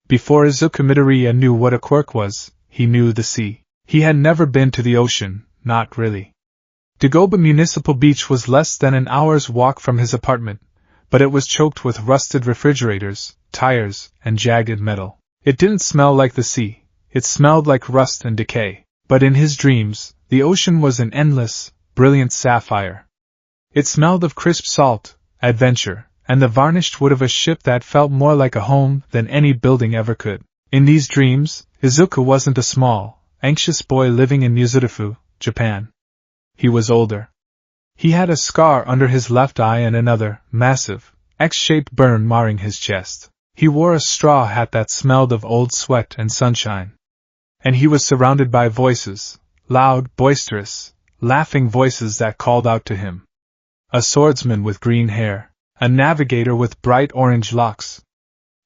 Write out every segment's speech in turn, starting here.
Before Izuku Midoriya knew what a quirk was, he knew the sea. He had never been to the ocean, not really. Dagoba Municipal Beach was less than an hour's walk from his apartment, but it was choked with rusted refrigerators, tires, and jagged metal. It didn't smell like the sea, it smelled like rust and decay. But in his dreams, the ocean was an endless, brilliant sapphire. It smelled of crisp salt, adventure, and the varnished wood of a ship that felt more like a home than any building ever could. In these dreams, Izuku wasn't a small, anxious boy living in Muzurifu, Japan. He was older. He had a scar under his left eye and another, massive, X-shaped burn marring his chest. He wore a straw hat that smelled of old sweat and sunshine. And he was surrounded by voices, loud, boisterous, laughing voices that called out to him. A swordsman with green hair, a navigator with bright orange locks,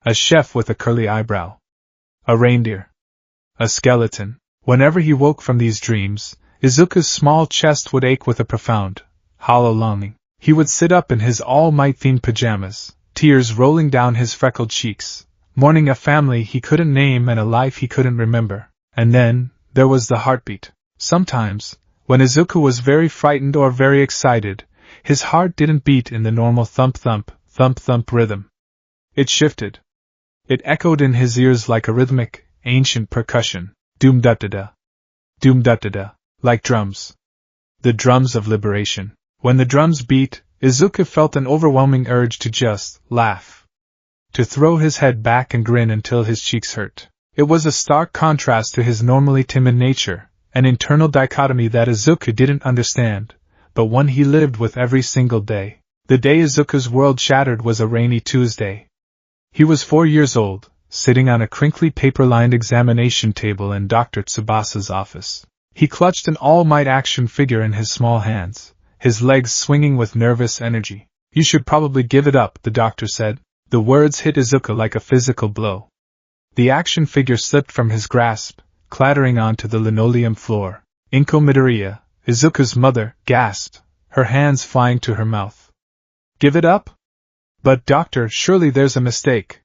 a chef with a curly eyebrow, a reindeer, a skeleton. Whenever he woke from these dreams, Izuku's small chest would ache with a profound, hollow longing. He would sit up in his All Might-themed pajamas, tears rolling down his freckled cheeks, mourning a family he couldn't name and a life he couldn't remember. And then, there was the heartbeat. Sometimes, when Izuku was very frightened or very excited, his heart didn't beat in the normal thump-thump, thump-thump rhythm. It shifted. It echoed in his ears like a rhythmic, ancient percussion, doom-da-da-da, doom-da-da-da, like drums. The drums of liberation. When the drums beat, Izuku felt an overwhelming urge to just laugh. To throw his head back and grin until his cheeks hurt. It was a stark contrast to his normally timid nature, an internal dichotomy that Izuku didn't understand, but one he lived with every single day. The day Izuku's world shattered was a rainy Tuesday. He was 4 years old, sitting on a crinkly paper-lined examination table in Dr. Tsubasa's office. He clutched an All Might action figure in his small hands, his legs swinging with nervous energy. "You should probably give it up," the doctor said. The words hit Izuku like a physical blow. The action figure slipped from his grasp, clattering onto the linoleum floor. "Inko Midoriya," Izuku's mother, gasped, her hands flying to her mouth. "Give it up? But doctor, surely there's a mistake.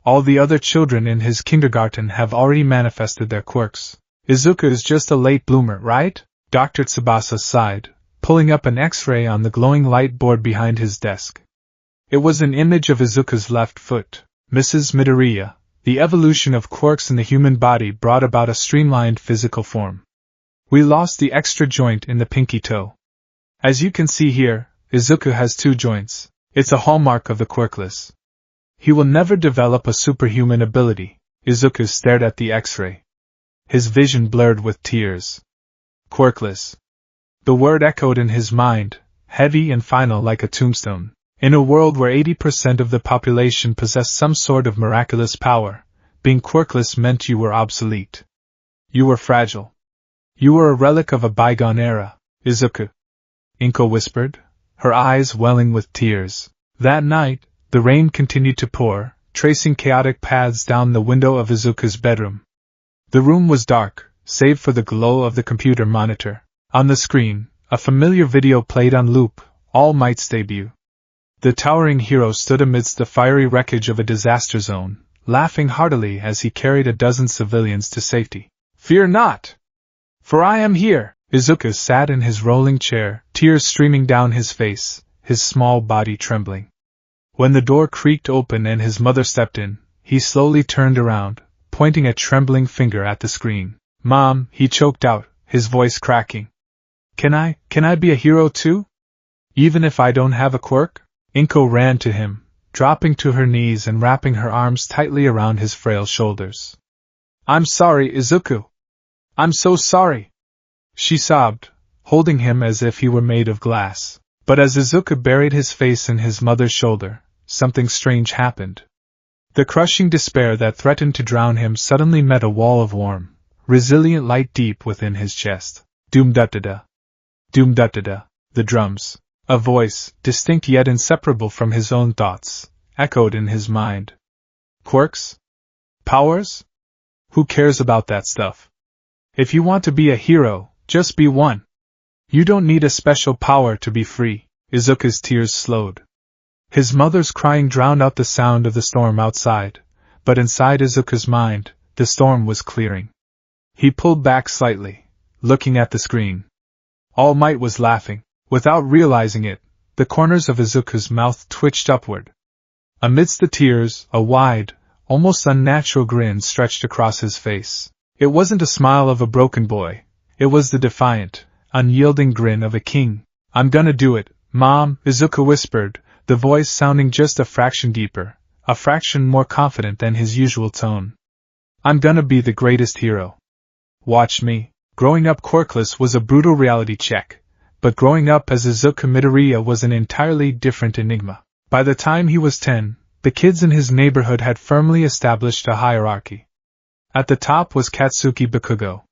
All the other children in his kindergarten have already manifested their quirks. Izuku is just a late bloomer, right?" Dr. Tsubasa sighed, pulling up an X-ray on the glowing light board behind his desk. It was an image of Izuku's left foot. "Mrs. Midoriya, the evolution of quirks in the human body brought about a streamlined physical form. We lost the extra joint in the pinky toe. As you can see here, Izuku has 2 joints. It's a hallmark of the quirkless. He will never develop a superhuman ability." Izuku stared at the X-ray. His vision blurred with tears. Quirkless. The word echoed in his mind, heavy and final like a tombstone. In a world where 80% of the population possessed some sort of miraculous power, being quirkless meant you were obsolete. You were fragile. You were a relic of a bygone era, Izuku. Inko whispered, her eyes welling with tears. That night, the rain continued to pour, tracing chaotic paths down the window of Izuku's bedroom. The room was dark, save for the glow of the computer monitor. On the screen, a familiar video played on loop, All Might's debut. The towering hero stood amidst the fiery wreckage of a disaster zone, laughing heartily as he carried a dozen civilians to safety. "Fear not! For I am here!" Izuku sat in his rolling chair, tears streaming down his face, his small body trembling. When the door creaked open and his mother stepped in, he slowly turned around, pointing a trembling finger at the screen. "Mom," he choked out, his voice cracking. Can I be a hero too? Even if I don't have a quirk?" Inko ran to him, dropping to her knees and wrapping her arms tightly around his frail shoulders. "I'm sorry, Izuku. I'm so sorry," she sobbed, holding him as if he were made of glass. But as Izuku buried his face in his mother's shoulder, something strange happened. The crushing despair that threatened to drown him suddenly met a wall of warm, resilient light deep within his chest. Doom-da-da-da. Doom-da-da-da. The drums. A voice, distinct yet inseparable from his own thoughts, echoed in his mind. "Quirks? Powers? Who cares about that stuff? If you want to be a hero, just be one. You don't need a special power to be free." Izuku's tears slowed. His mother's crying drowned out the sound of the storm outside, but inside Izuku's mind, the storm was clearing. He pulled back slightly, looking at the screen. All Might was laughing. Without realizing it, the corners of Izuku's mouth twitched upward. Amidst the tears, a wide, almost unnatural grin stretched across his face. It wasn't a smile of a broken boy. It was the defiant, unyielding grin of a king. "I'm gonna do it, Mom," Izuku whispered, the voice sounding just a fraction deeper, a fraction more confident than his usual tone. "I'm gonna be the greatest hero. Watch me." Growing up quirkless was a brutal reality check, but growing up as Izuku Midoriya was an entirely different enigma. By the time he was 10, the kids in his neighborhood had firmly established a hierarchy. At the top was Katsuki Bakugo.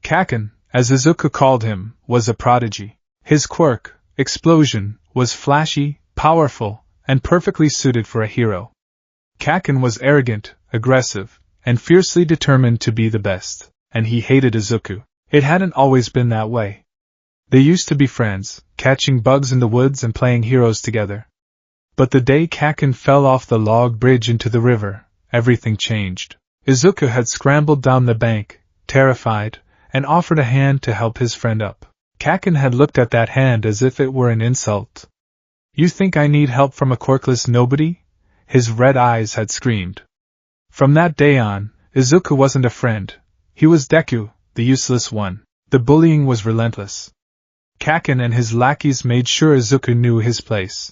Kaken, as Izuku called him, was a prodigy. His quirk, Explosion, was flashy, powerful, and perfectly suited for a hero. Kaken was arrogant, aggressive, and fiercely determined to be the best, and he hated Izuku. It hadn't always been that way. They used to be friends, catching bugs in the woods and playing heroes together. But the day Kaken fell off the log bridge into the river, everything changed. Izuku had scrambled down the bank, terrified, and offered a hand to help his friend up. Kaken had looked at that hand as if it were an insult. "You think I need help from a quirkless nobody?" His red eyes had screamed. From that day on, Izuku wasn't a friend. He was Deku, the useless one. The bullying was relentless. Kaken and his lackeys made sure Izuku knew his place.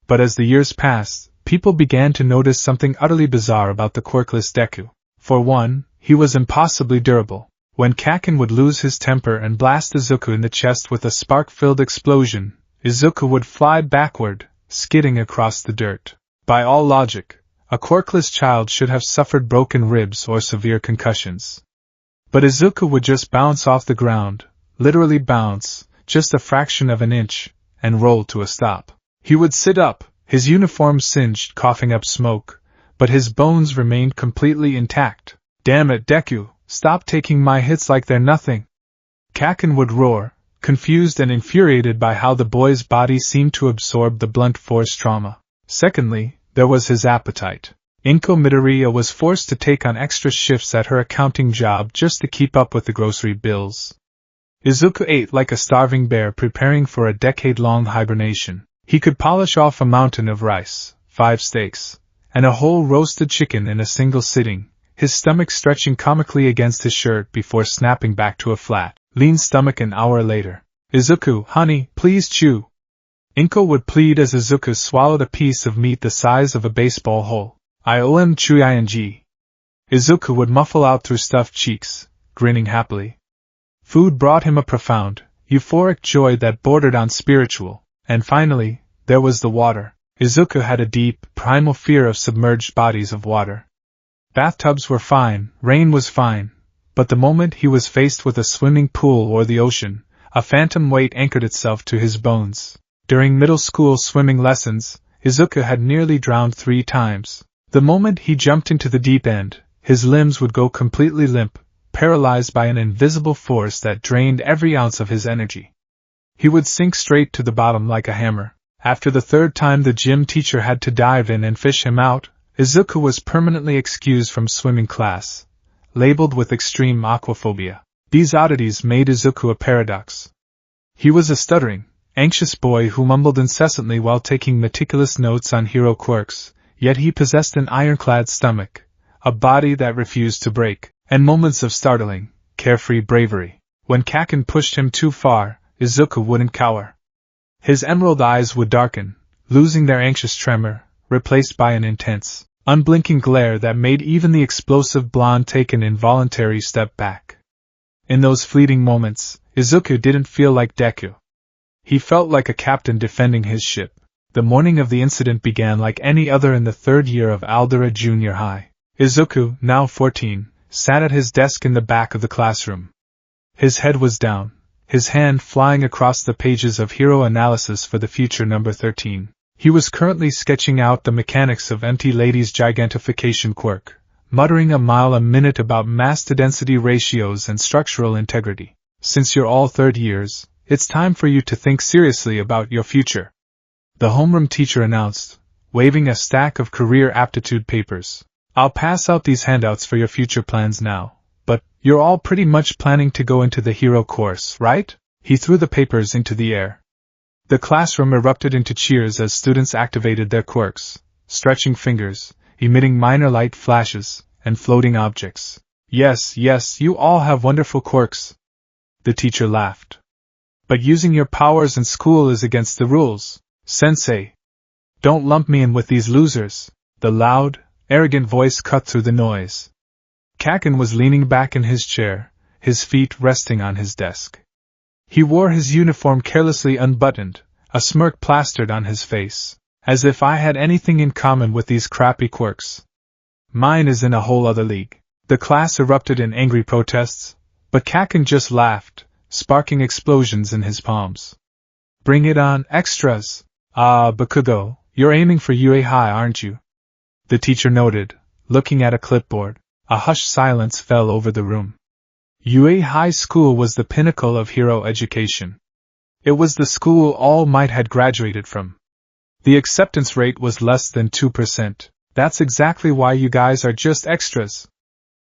But as the years passed, people began to notice something utterly bizarre about the quirkless Deku. For one, he was impossibly durable. When Kaken would lose his temper and blast Izuku in the chest with a spark-filled explosion, Izuku would fly backward, skidding across the dirt. By all logic, a quirkless child should have suffered broken ribs or severe concussions. But Izuku would just bounce off the ground, literally bounce, just a fraction of an inch, and roll to a stop. He would sit up, his uniform singed, coughing up smoke, but his bones remained completely intact. "Damn it, Deku, stop taking my hits like they're nothing!" Kaken would roar, confused and infuriated by how the boy's body seemed to absorb the blunt force trauma. Secondly, there was his appetite. Inko Midoriya was forced to take on extra shifts at her accounting job just to keep up with the grocery bills. Izuku ate like a starving bear preparing for a decade-long hibernation. He could polish off a mountain of rice, 5 steaks, and a whole roasted chicken in a single sitting, his stomach stretching comically against his shirt before snapping back to a flat, lean stomach an hour later. "Izuku, honey, please chew." Inko would plead as Izuku swallowed a piece of meat the size of a baseball hole. "IOM chew." Izuku would muffle out through stuffed cheeks, grinning happily. Food brought him a profound, euphoric joy that bordered on spiritual. And finally, there was the water. Izuku had a deep, primal fear of submerged bodies of water. Bathtubs were fine, rain was fine, but the moment he was faced with a swimming pool or the ocean, a phantom weight anchored itself to his bones. During middle school swimming lessons, Izuku had nearly drowned 3 times. The moment he jumped into the deep end, his limbs would go completely limp, paralyzed by an invisible force that drained every ounce of his energy. He would sink straight to the bottom like a hammer. After the 3rd time the gym teacher had to dive in and fish him out, Izuku was permanently excused from swimming class, labeled with extreme aquaphobia. These oddities made Izuku a paradox. He was a stuttering, anxious boy who mumbled incessantly while taking meticulous notes on hero quirks, yet he possessed an ironclad stomach, a body that refused to break, and moments of startling, carefree bravery. When Kaken pushed him too far, Izuku wouldn't cower. His emerald eyes would darken, losing their anxious tremor, replaced by an intense, unblinking glare that made even the explosive blonde take an involuntary step back. In those fleeting moments, Izuku didn't feel like Deku. He felt like a captain defending his ship. The morning of the incident began like any other in the 3rd year of Aldera Junior High. Izuku, now 14, sat at his desk in the back of the classroom. His head was down, his hand flying across the pages of Hero Analysis for the Future number 13. He was currently sketching out the mechanics of Empty Lady's gigantification quirk, muttering a mile a minute about mass-to-density ratios and structural integrity. "Since you're all 3rd years, it's time for you to think seriously about your future," the homeroom teacher announced, waving a stack of career aptitude papers. I'll pass out these handouts for your future plans now, but you're all pretty much planning to go into the hero course, right? He threw the papers into the air. The classroom erupted into cheers as students activated their quirks, stretching fingers, emitting minor light flashes, and floating objects. Yes, you all have wonderful quirks. The teacher laughed. But using your powers in school is against the rules, Sensei. Don't lump me in with these losers. The loud, arrogant voice cut through the noise. Kaken was leaning back in his chair, his feet resting on his desk. He wore his uniform carelessly unbuttoned, a smirk plastered on his face. As if I had anything in common with these crappy quirks. Mine is in a whole other league. The class erupted in angry protests, but Kaken just laughed, sparking explosions in his palms. Bring it on, extras! Bakugo, you're aiming for UA High, aren't you? The teacher noted, looking at a clipboard. A hushed silence fell over the room. UA High School was the pinnacle of hero education. It was the school All Might had graduated from. The acceptance rate was less than 2%. That's exactly why you guys are just extras.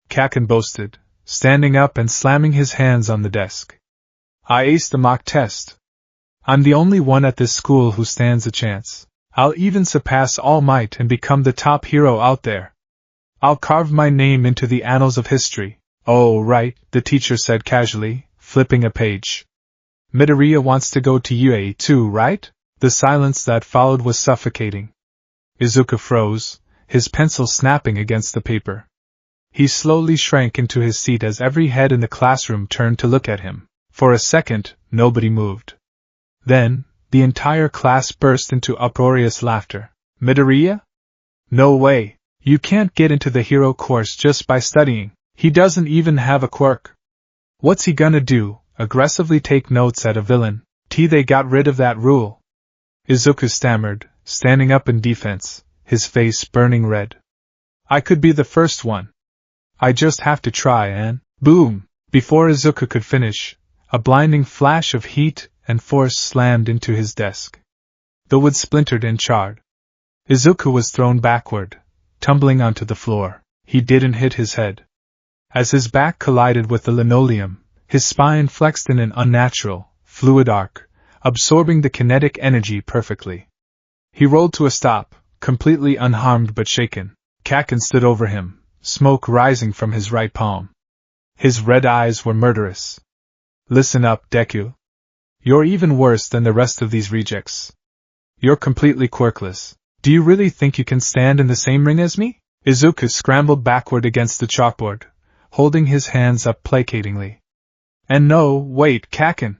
Kaken boasted, standing up and slamming his hands on the desk. I aced the mock test. I'm the only one at this school who stands a chance. I'll even surpass All Might and become the top hero out there. I'll carve my name into the annals of history. Oh, right, the teacher said casually, flipping a page. Midoriya wants to go to UA too, right? The silence that followed was suffocating. Izuku froze, his pencil snapping against the paper. He slowly shrank into his seat as every head in the classroom turned to look at him. For a second, nobody moved. Then, the entire class burst into uproarious laughter. Midoriya? No way! You can't get into the hero course just by studying. He doesn't even have a quirk. What's he gonna do, aggressively take notes at a villain? They got rid of that rule. Izuku stammered, standing up in defense, his face burning red. I could be the first one. I just have to try and… Boom! Before Izuku could finish, a blinding flash of heat and force slammed into his desk. The wood splintered and charred. Izuku was thrown backward, tumbling onto the floor. He didn't hit his head. As his back collided with the linoleum, his spine flexed in an unnatural, fluid arc, absorbing the kinetic energy perfectly. He rolled to a stop, completely unharmed but shaken. Kaken stood over him, smoke rising from his right palm. His red eyes were murderous. Listen up, Deku. You're even worse than the rest of these rejects. You're completely quirkless. Do you really think you can stand in the same ring as me? Izuku scrambled backward against the chalkboard, holding his hands up placatingly. And no, wait, Kaken.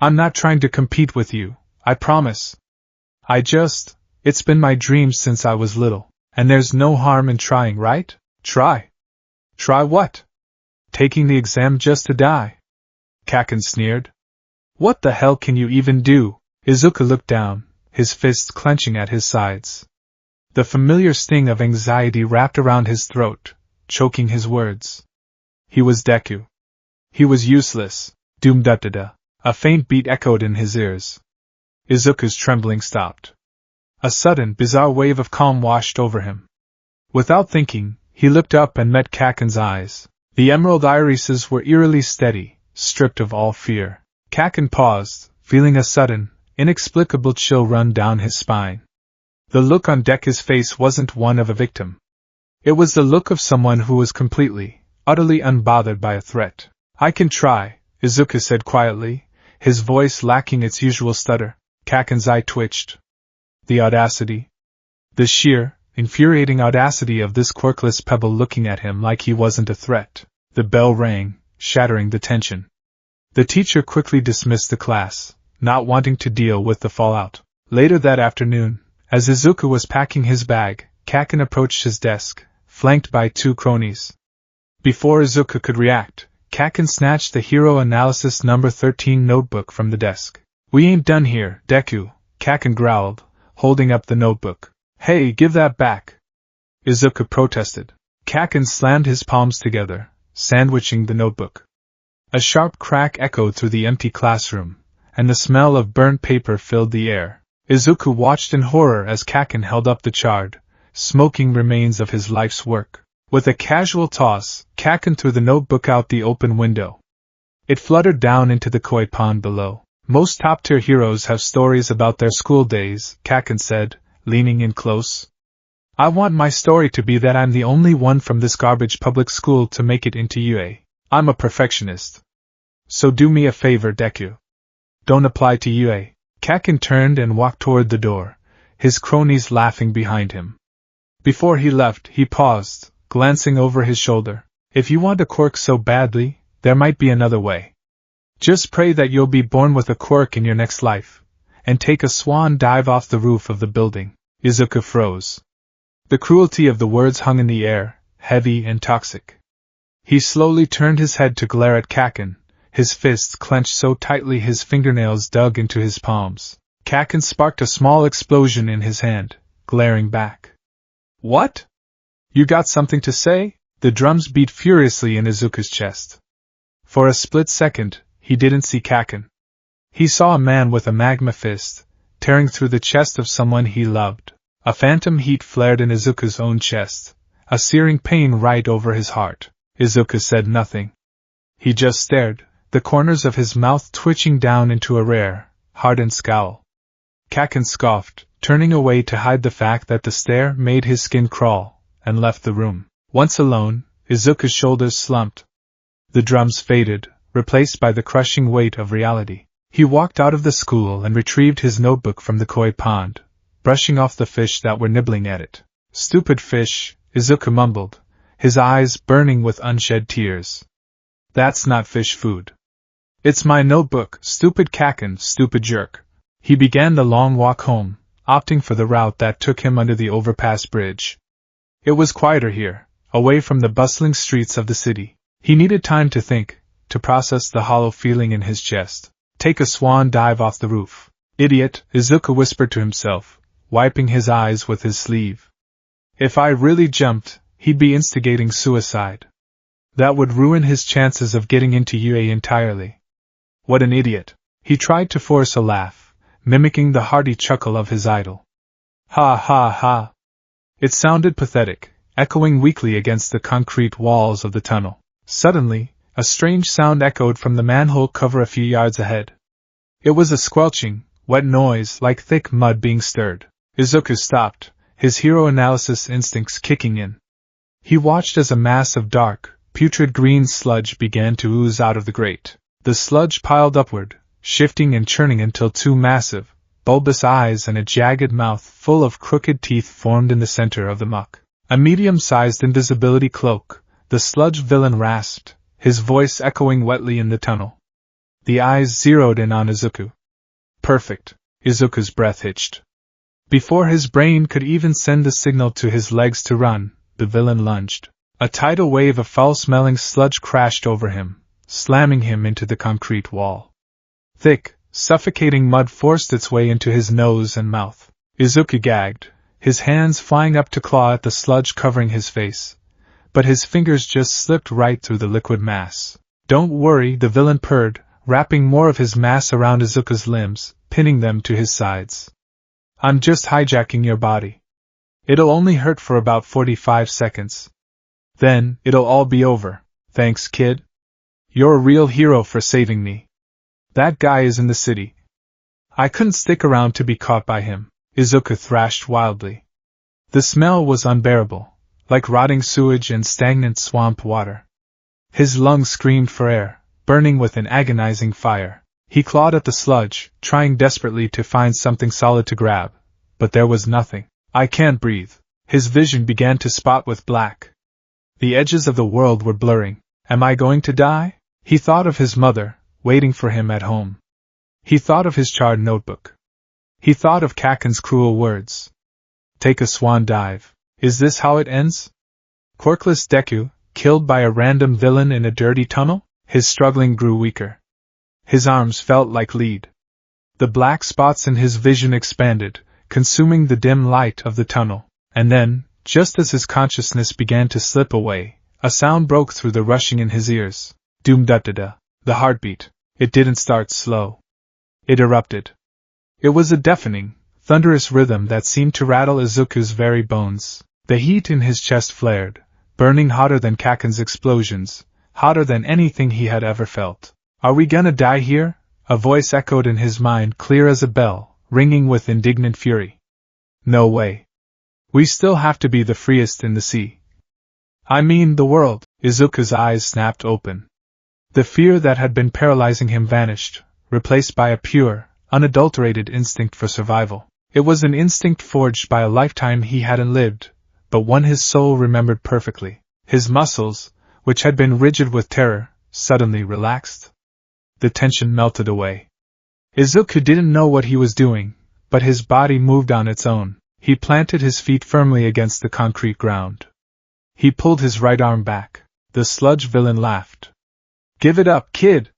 I'm not trying to compete with you, I promise. It's been my dream since I was little, and there's no harm in trying, right? Try. Try what? Taking the exam just to die. Kaken sneered. What the hell can you even do? Izuku looked down, his fists clenching at his sides. The familiar sting of anxiety wrapped around his throat, choking his words. He was Deku. He was useless. Doom-da-da-da. A faint beat echoed in his ears. Izuku's trembling stopped. A sudden, bizarre wave of calm washed over him. Without thinking, he looked up and met Kaken's eyes. The emerald irises were eerily steady, stripped of all fear. Kaken paused, feeling a sudden, inexplicable chill run down his spine. The look on Deku's face wasn't one of a victim. It was the look of someone who was completely, utterly unbothered by a threat. I can try, Izuku said quietly, his voice lacking its usual stutter. Kaken's eye twitched. The audacity. The sheer, infuriating audacity of this quirkless pebble looking at him like he wasn't a threat. The bell rang, shattering the tension. The teacher quickly dismissed the class, not wanting to deal with the fallout. Later that afternoon, as Izuku was packing his bag, Kaken approached his desk, flanked by two cronies. Before Izuku could react, Kaken snatched the Hero Analysis No. 13 notebook from the desk. We ain't done here, Deku, Kaken growled, holding up the notebook. Hey, give that back! Izuku protested. Kaken slammed his palms together, sandwiching the notebook. A sharp crack echoed through the empty classroom, and the smell of burnt paper filled the air. Izuku watched in horror as Kaken held up the charred, smoking remains of his life's work. With a casual toss, Kaken threw the notebook out the open window. It fluttered down into the koi pond below. Most top-tier heroes have stories about their school days, Kaken said, leaning in close. I want my story to be that I'm the only one from this garbage public school to make it into UA. I'm a perfectionist. So do me a favor, Deku. Don't apply to UA. Kaken turned and walked toward the door, his cronies laughing behind him. Before he left, he paused, glancing over his shoulder. If you want a quirk so badly, there might be another way. Just pray that you'll be born with a quirk in your next life, and take a swan dive off the roof of the building. Izuku froze. The cruelty of the words hung in the air, heavy and toxic. He slowly turned his head to glare at Kaken, his fists clenched so tightly his fingernails dug into his palms. Kaken sparked a small explosion in his hand, glaring back. What? You got something to say? The drums beat furiously in Izuku's chest. For a split second, he didn't see Kaken. He saw a man with a magma fist, tearing through the chest of someone he loved. A phantom heat flared in Izuku's own chest, a searing pain right over his heart. Izuku said nothing. He just stared, the corners of his mouth twitching down into a rare, hardened scowl. Kaken scoffed, turning away to hide the fact that the stare made his skin crawl, and left the room. Once alone, Izuku's shoulders slumped. The drums faded, replaced by the crushing weight of reality. He walked out of the school and retrieved his notebook from the koi pond, brushing off the fish that were nibbling at it. Stupid fish, Izuku mumbled, his eyes burning with unshed tears. That's not fish food. It's my notebook, stupid Kaken, stupid jerk. He began the long walk home, opting for the route that took him under the overpass bridge. It was quieter here, away from the bustling streets of the city. He needed time to think, to process the hollow feeling in his chest. Take a swan dive off the roof. Idiot, Izuku whispered to himself, wiping his eyes with his sleeve. If I really jumped, he'd be instigating suicide. That would ruin his chances of getting into UA entirely. What an idiot. He tried to force a laugh, mimicking the hearty chuckle of his idol. Ha ha ha. It sounded pathetic, echoing weakly against the concrete walls of the tunnel. Suddenly, a strange sound echoed from the manhole cover a few yards ahead. It was a squelching, wet noise like thick mud being stirred. Izuku stopped, his hero analysis instincts kicking in. He watched as a mass of dark, putrid green sludge began to ooze out of the grate. The sludge piled upward, shifting and churning until two massive, bulbous eyes and a jagged mouth full of crooked teeth formed in the center of the muck. A medium-sized invisibility cloak, the sludge villain rasped, his voice echoing wetly in the tunnel. The eyes zeroed in on Izuku. Perfect. Izuku's breath hitched. Before his brain could even send the signal to his legs to run, the villain lunged. A tidal wave of foul-smelling sludge crashed over him, slamming him into the concrete wall. Thick, suffocating mud forced its way into his nose and mouth. Izuku gagged, his hands flying up to claw at the sludge covering his face. But his fingers just slipped right through the liquid mass. Don't worry, the villain purred, wrapping more of his mass around Izuku's limbs, pinning them to his sides. I'm just hijacking your body. It'll only hurt for about 45 seconds. Then, it'll all be over. Thanks, kid. You're a real hero for saving me. That guy is in the city. I couldn't stick around to be caught by him, Izuku thrashed wildly. The smell was unbearable, like rotting sewage and stagnant swamp water. His lungs screamed for air, burning with an agonizing fire. He clawed at the sludge, trying desperately to find something solid to grab, but there was nothing. I can't breathe. His vision began to spot with black. The edges of the world were blurring. Am I going to die? He thought of his mother, waiting for him at home. He thought of his charred notebook. He thought of Kaken's cruel words. Take a swan dive. Is this how it ends? Quirkless Deku, killed by a random villain in a dirty tunnel? His struggling grew weaker. His arms felt like lead. The black spots in his vision expanded, consuming the dim light of the tunnel. And then, just as his consciousness began to slip away, a sound broke through the rushing in his ears. Doom-da-da-da. The heartbeat. It didn't start slow. It erupted. It was a deafening, thunderous rhythm that seemed to rattle Izuku's very bones. The heat in his chest flared, burning hotter than Kaken's explosions, hotter than anything he had ever felt. "Are we gonna die here?" a voice echoed in his mind, clear as a bell, ringing with indignant fury. "No way. We still have to be the freest in the sea. I mean the world." Izuku's eyes snapped open. The fear that had been paralyzing him vanished, replaced by a pure, unadulterated instinct for survival. It was an instinct forged by a lifetime he hadn't lived, but one his soul remembered perfectly. His muscles, which had been rigid with terror, suddenly relaxed. The tension melted away. Izuku didn't know what he was doing, but his body moved on its own. He planted his feet firmly against the concrete ground. He pulled his right arm back. The sludge villain laughed. "Give it up, kid!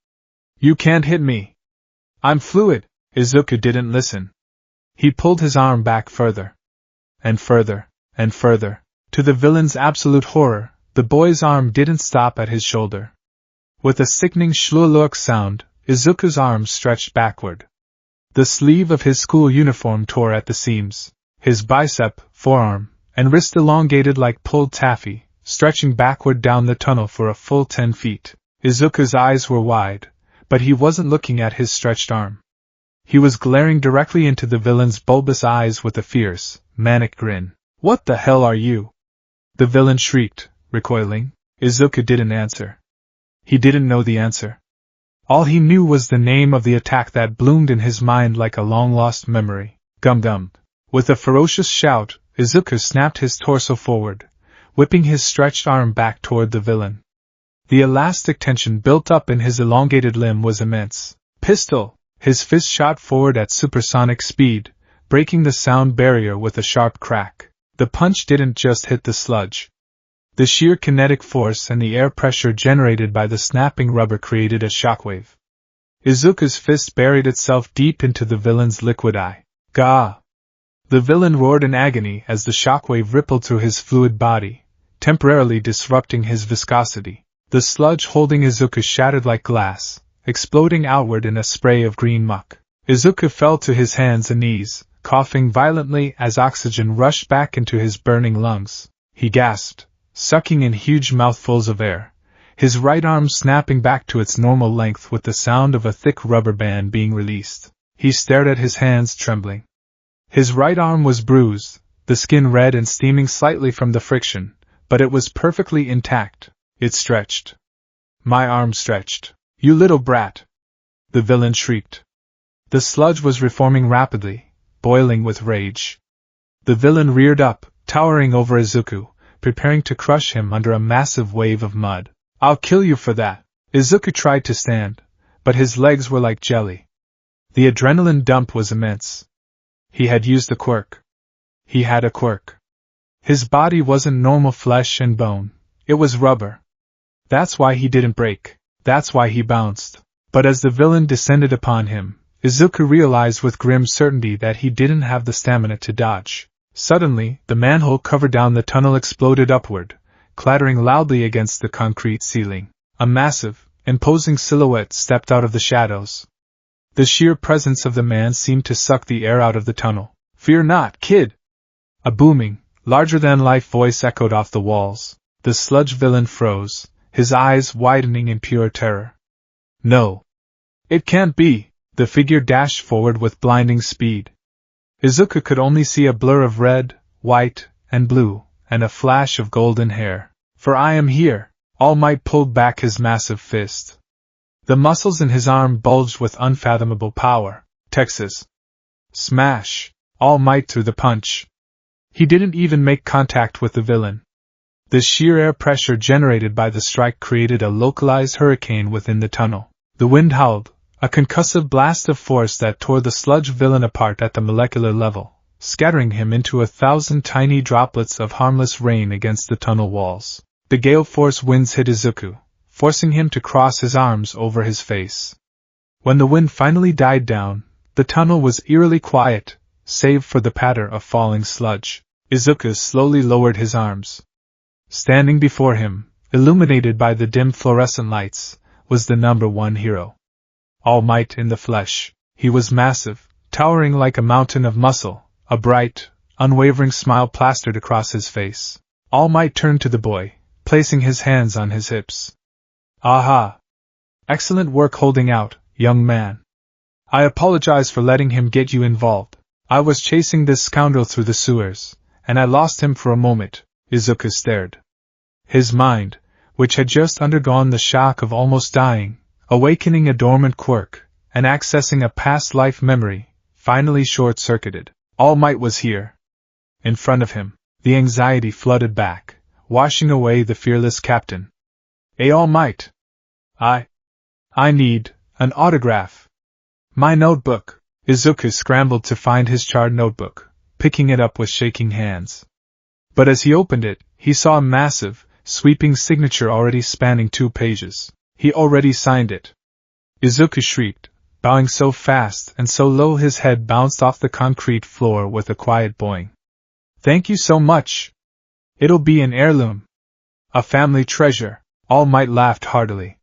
You can't hit me! I'm fluid!" Izuku didn't listen. He pulled his arm back further. And further, and further. To the villain's absolute horror, the boy's arm didn't stop at his shoulder. With a sickening shluluk sound, Izuku's arm stretched backward. The sleeve of his school uniform tore at the seams. His bicep, forearm, and wrist elongated like pulled taffy, stretching backward down the tunnel for a full 10 feet. Izuku's eyes were wide, but he wasn't looking at his stretched arm. He was glaring directly into the villain's bulbous eyes with a fierce, manic grin. "What the hell are you?" the villain shrieked, recoiling. Izuku didn't answer. He didn't know the answer. All he knew was the name of the attack that bloomed in his mind like a long-lost memory. Gum-gum. With a ferocious shout, Izuku snapped his torso forward, whipping his stretched arm back toward the villain. The elastic tension built up in his elongated limb was immense. "Pistol!" His fist shot forward at supersonic speed, breaking the sound barrier with a sharp crack. The punch didn't just hit the sludge. The sheer kinetic force and the air pressure generated by the snapping rubber created a shockwave. Izuku's fist buried itself deep into the villain's liquid eye. "Gah!" The villain roared in agony as the shockwave rippled through his fluid body, temporarily disrupting his viscosity. The sludge holding Izuku shattered like glass, exploding outward in a spray of green muck. Izuku fell to his hands and knees, coughing violently as oxygen rushed back into his burning lungs. He gasped, sucking in huge mouthfuls of air, his right arm snapping back to its normal length with the sound of a thick rubber band being released. He stared at his hands, trembling. His right arm was bruised, the skin red and steaming slightly from the friction, but it was perfectly intact. It stretched. "My arm stretched. You little brat!" the villain shrieked. The sludge was reforming rapidly, boiling with rage. The villain reared up, towering over Izuku, preparing to crush him under a massive wave of mud. "I'll kill you for that!" Izuku tried to stand, but his legs were like jelly. The adrenaline dump was immense. He had used a quirk. He had a quirk. His body wasn't normal flesh and bone, it was rubber. That's why he didn't break. That's why he bounced. But as the villain descended upon him, Izuku realized with grim certainty that he didn't have the stamina to dodge. Suddenly, the manhole cover down the tunnel exploded upward, clattering loudly against the concrete ceiling. A massive, imposing silhouette stepped out of the shadows. The sheer presence of the man seemed to suck the air out of the tunnel. "Fear not, kid!" A booming, larger-than-life voice echoed off the walls. The sludge villain froze, his eyes widening in pure terror. "No! It can't be!" The figure dashed forward with blinding speed. Izuku could only see a blur of red, white, and blue, and a flash of golden hair. "For I am here!" All Might pulled back his massive fist. The muscles in his arm bulged with unfathomable power. Texas. Smash! All Might threw the punch. He didn't even make contact with the villain. The sheer air pressure generated by the strike created a localized hurricane within the tunnel. The wind howled, a concussive blast of force that tore the sludge villain apart at the molecular level, scattering him into 1,000 tiny droplets of harmless rain against the tunnel walls. The gale-force winds hit Izuku, forcing him to cross his arms over his face. When the wind finally died down, the tunnel was eerily quiet, save for the patter of falling sludge. Izuku slowly lowered his arms. Standing before him, illuminated by the dim fluorescent lights, was the #1 hero. All Might in the flesh. He was massive, towering like a mountain of muscle, a bright, unwavering smile plastered across his face. All Might turned to the boy, placing his hands on his hips. Aha! Excellent work holding out, young man. I apologize for letting him get you involved. I was chasing this scoundrel through the sewers, and I lost him for a moment. Izuku stared. His mind, which had just undergone the shock of almost dying, awakening a dormant quirk, and accessing a past life memory, finally short-circuited. All Might was here. In front of him, the anxiety flooded back, washing away the fearless captain. All Might. I need an autograph. My notebook. Izuku scrambled to find his charred notebook, picking it up with shaking hands. But as he opened it, he saw a massive, sweeping signature already spanning 2 pages. He already signed it. Izuku shrieked, bowing so fast and so low his head bounced off the concrete floor with a quiet boing. Thank you so much. It'll be an heirloom. A family treasure. All Might laughed heartily.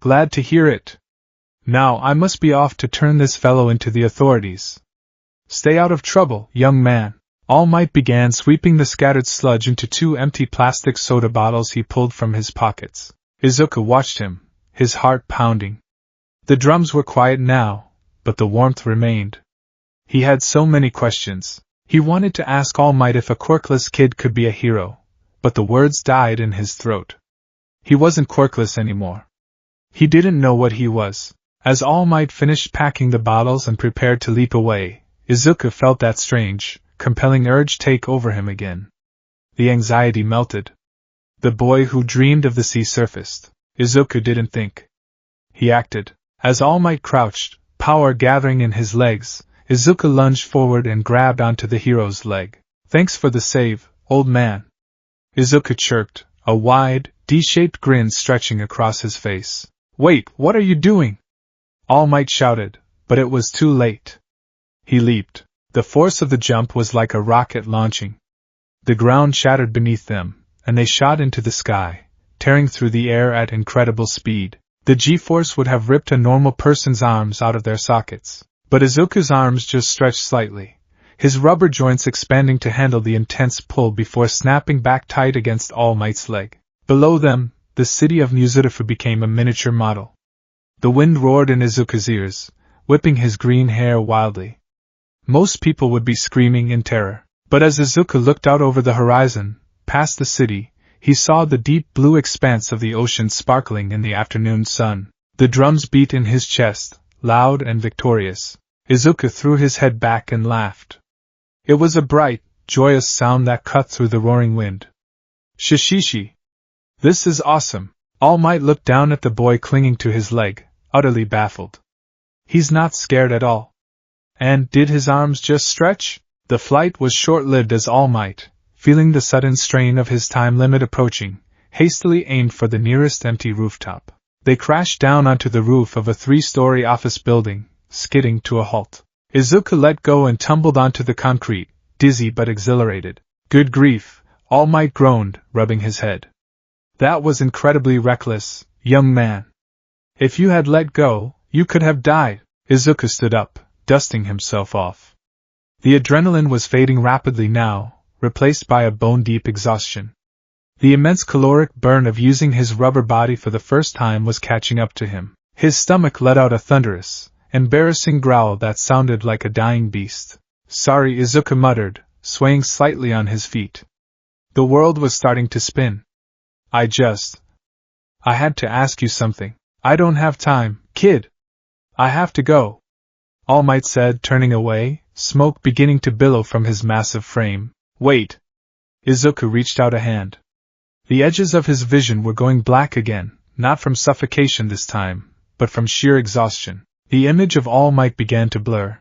Glad to hear it. Now I must be off to turn this fellow into the authorities. Stay out of trouble, young man. All Might began sweeping the scattered sludge into 2 empty plastic soda bottles he pulled from his pockets. Izuku watched him, his heart pounding. The drums were quiet now, but the warmth remained. He had so many questions. He wanted to ask All Might if a quirkless kid could be a hero, but the words died in his throat. He wasn't quirkless anymore. He didn't know what he was. As All Might finished packing the bottles and prepared to leap away, Izuku felt that strange, compelling urge take over him again. The anxiety melted. The boy who dreamed of the sea surfaced. Izuku didn't think. He acted. As All Might crouched, power gathering in his legs, Izuku lunged forward and grabbed onto the hero's leg. Thanks for the save, old man. Izuku chirped, a wide, D-shaped grin stretching across his face. Wait, what are you doing? All Might shouted, but it was too late. He leaped. The force of the jump was like a rocket launching. The ground shattered beneath them, and they shot into the sky, tearing through the air at incredible speed. The G-force would have ripped a normal person's arms out of their sockets, but Izuku's arms just stretched slightly, his rubber joints expanding to handle the intense pull before snapping back tight against All Might's leg. Below them, the city of Muzurifu became a miniature model. The wind roared in Izuku's ears, whipping his green hair wildly. Most people would be screaming in terror, but as Izuku looked out over the horizon, past the city, he saw the deep blue expanse of the ocean sparkling in the afternoon sun. The drums beat in his chest, loud and victorious. Izuku threw his head back and laughed. It was a bright, joyous sound that cut through the roaring wind. Shishishi! This is awesome! All Might looked down at the boy clinging to his leg, utterly baffled. He's not scared at all. And did his arms just stretch? The flight was short-lived as All Might, feeling the sudden strain of his time limit approaching, hastily aimed for the nearest empty rooftop. They crashed down onto the roof of a 3-story office building, skidding to a halt. Izuku let go and tumbled onto the concrete, dizzy but exhilarated. Good grief, All Might groaned, rubbing his head. That was incredibly reckless, young man. If you had let go, you could have died. Izuku stood up, dusting himself off. The adrenaline was fading rapidly now, replaced by a bone-deep exhaustion. The immense caloric burn of using his rubber body for the first time was catching up to him. His stomach let out a thunderous, embarrassing growl that sounded like a dying beast. Sorry, Izuku muttered, swaying slightly on his feet. The world was starting to spin. I had to ask you something. I don't have time, kid. I have to go. All Might said, turning away, smoke beginning to billow from his massive frame. Wait. Izuku reached out a hand. The edges of his vision were going black again, not from suffocation this time, but from sheer exhaustion. The image of All Might began to blur.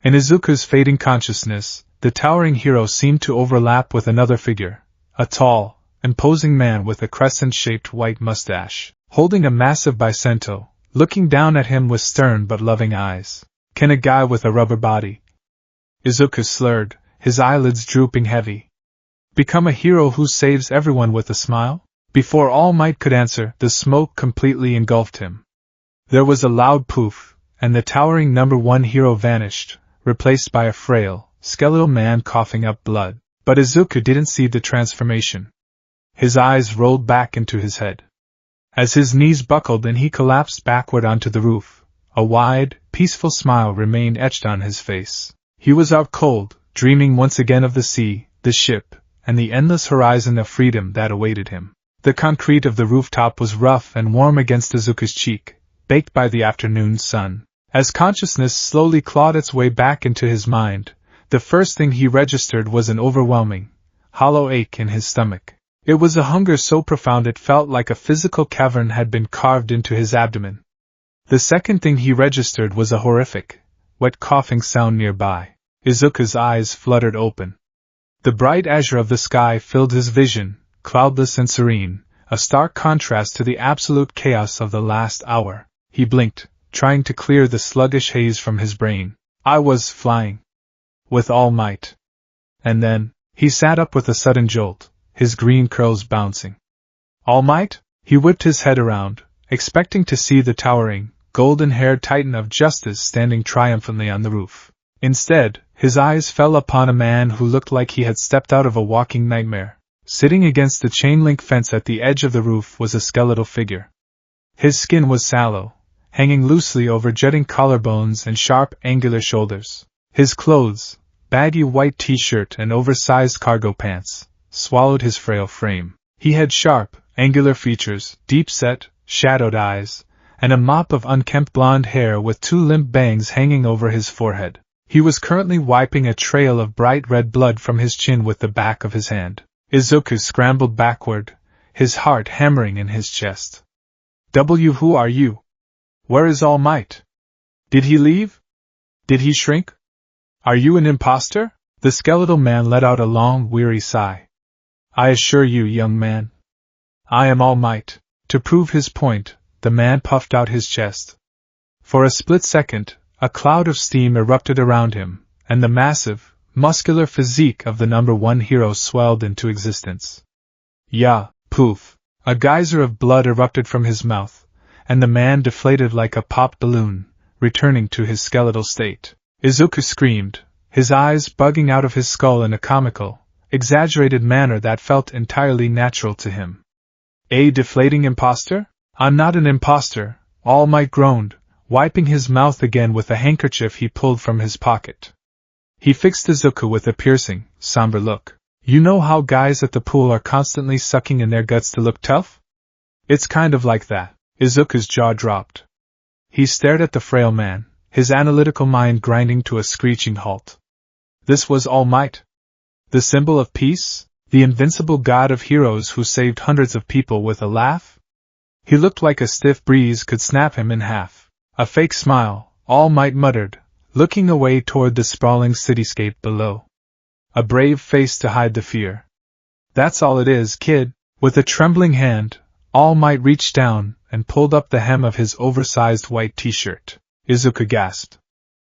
In Izuku's fading consciousness, the towering hero seemed to overlap with another figure, a tall, imposing man with a crescent-shaped white mustache, holding a massive bicento, looking down at him with stern but loving eyes. Can a guy with a rubber body? Izuku slurred, his eyelids drooping heavy. Become a hero who saves everyone with a smile? Before All Might could answer, the smoke completely engulfed him. There was a loud poof, and the towering number 1 hero vanished, replaced by a frail, skeletal man coughing up blood. But Izuku didn't see the transformation. His eyes rolled back into his head. As his knees buckled and he collapsed backward onto the roof, a wide, peaceful smile remained etched on his face. He was out cold, dreaming once again of the sea, the ship, and the endless horizon of freedom that awaited him. The concrete of the rooftop was rough and warm against Izuku's cheek, baked by the afternoon sun. As consciousness slowly clawed its way back into his mind, the first thing he registered was an overwhelming, hollow ache in his stomach. It was a hunger so profound it felt like a physical cavern had been carved into his abdomen. The second thing he registered was a horrific, wet coughing sound nearby. Izuku's eyes fluttered open. The bright azure of the sky filled his vision, cloudless and serene, a stark contrast to the absolute chaos of the last hour. He blinked, trying to clear the sluggish haze from his brain. I was flying. With all might. And then, he sat up with a sudden jolt, his green curls bouncing. All might? He whipped his head around, expecting to see the towering, golden-haired titan of justice standing triumphantly on the roof. Instead, his eyes fell upon a man who looked like he had stepped out of a walking nightmare. Sitting against the chain-link fence at the edge of the roof was a skeletal figure. His skin was sallow, hanging loosely over jutting collarbones and sharp, angular shoulders. His clothes, baggy white t-shirt and oversized cargo pants, swallowed his frail frame. He had sharp, angular features, deep-set, shadowed eyes, and a mop of unkempt blonde hair with two limp bangs hanging over his forehead. He was currently wiping a trail of bright red blood from his chin with the back of his hand. Izuku scrambled backward, his heart hammering in his chest. Who are you? Where is All Might? Did he leave? Did he shrink? Are you an imposter? The skeletal man let out a long, weary sigh. I assure you, young man, I am All Might. To prove his point, the man puffed out his chest. For a split second, a cloud of steam erupted around him, and the massive, muscular physique of the number one hero swelled into existence. Yeah, poof! A geyser of blood erupted from his mouth, and the man deflated like a popped balloon, returning to his skeletal state. Izuku screamed, his eyes bugging out of his skull in a comical, exaggerated manner that felt entirely natural to him. A deflating imposter? I'm not an imposter, All Might groaned, wiping his mouth again with a handkerchief he pulled from his pocket. He fixed Izuku with a piercing, somber look. You know how guys at the pool are constantly sucking in their guts to look tough? It's kind of like that. Izuku's jaw dropped. He stared at the frail man, his analytical mind grinding to a screeching halt. This was All Might? The symbol of peace? The invincible god of heroes who saved hundreds of people with a laugh? He looked like a stiff breeze could snap him in half. A fake smile, All Might muttered, looking away toward the sprawling cityscape below. A brave face to hide the fear. That's all it is, kid. With a trembling hand, All Might reached down and pulled up the hem of his oversized white t-shirt. Izuku gasped.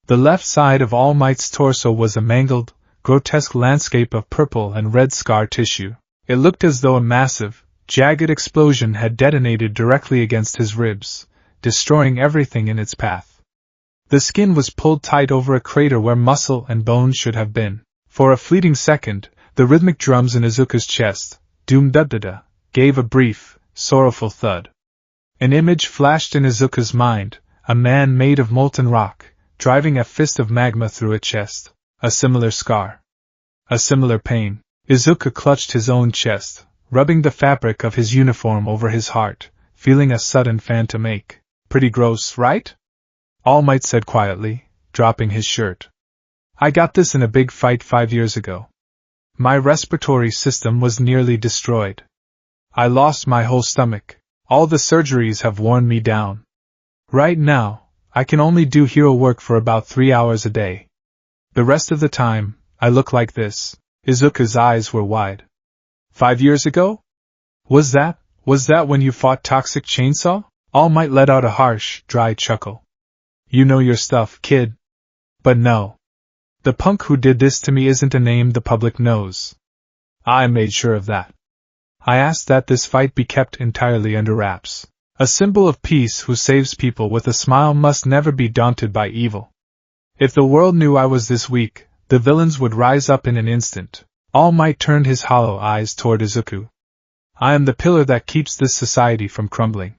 The left side of All Might's torso was a mangled, grotesque landscape of purple and red scar tissue. It looked as though a massive, jagged explosion had detonated directly against his ribs, destroying everything in its path. The skin was pulled tight over a crater where muscle and bone should have been. For a fleeting second, the rhythmic drums in Izuku's chest, doom-da-da-da, gave a brief, sorrowful thud. An image flashed in Izuku's mind, a man made of molten rock, driving a fist of magma through a chest. A similar scar. A similar pain. Izuku clutched his own chest, rubbing the fabric of his uniform over his heart, feeling a sudden phantom ache. Pretty gross, right? All Might said quietly, dropping his shirt. I got this in a big fight 5 years ago. My respiratory system was nearly destroyed. I lost my whole stomach. All the surgeries have worn me down. Right now, I can only do hero work for about 3 hours a day. The rest of the time, I look like this. Izuku's eyes were wide. 5 years ago? Was that when you fought Toxic Chainsaw? All Might let out a harsh, dry chuckle. You know your stuff, kid. But no. The punk who did this to me isn't a name the public knows. I made sure of that. I asked that this fight be kept entirely under wraps. A symbol of peace who saves people with a smile must never be daunted by evil. If the world knew I was this weak, the villains would rise up in an instant. All Might turned his hollow eyes toward Izuku. I am the pillar that keeps this society from crumbling.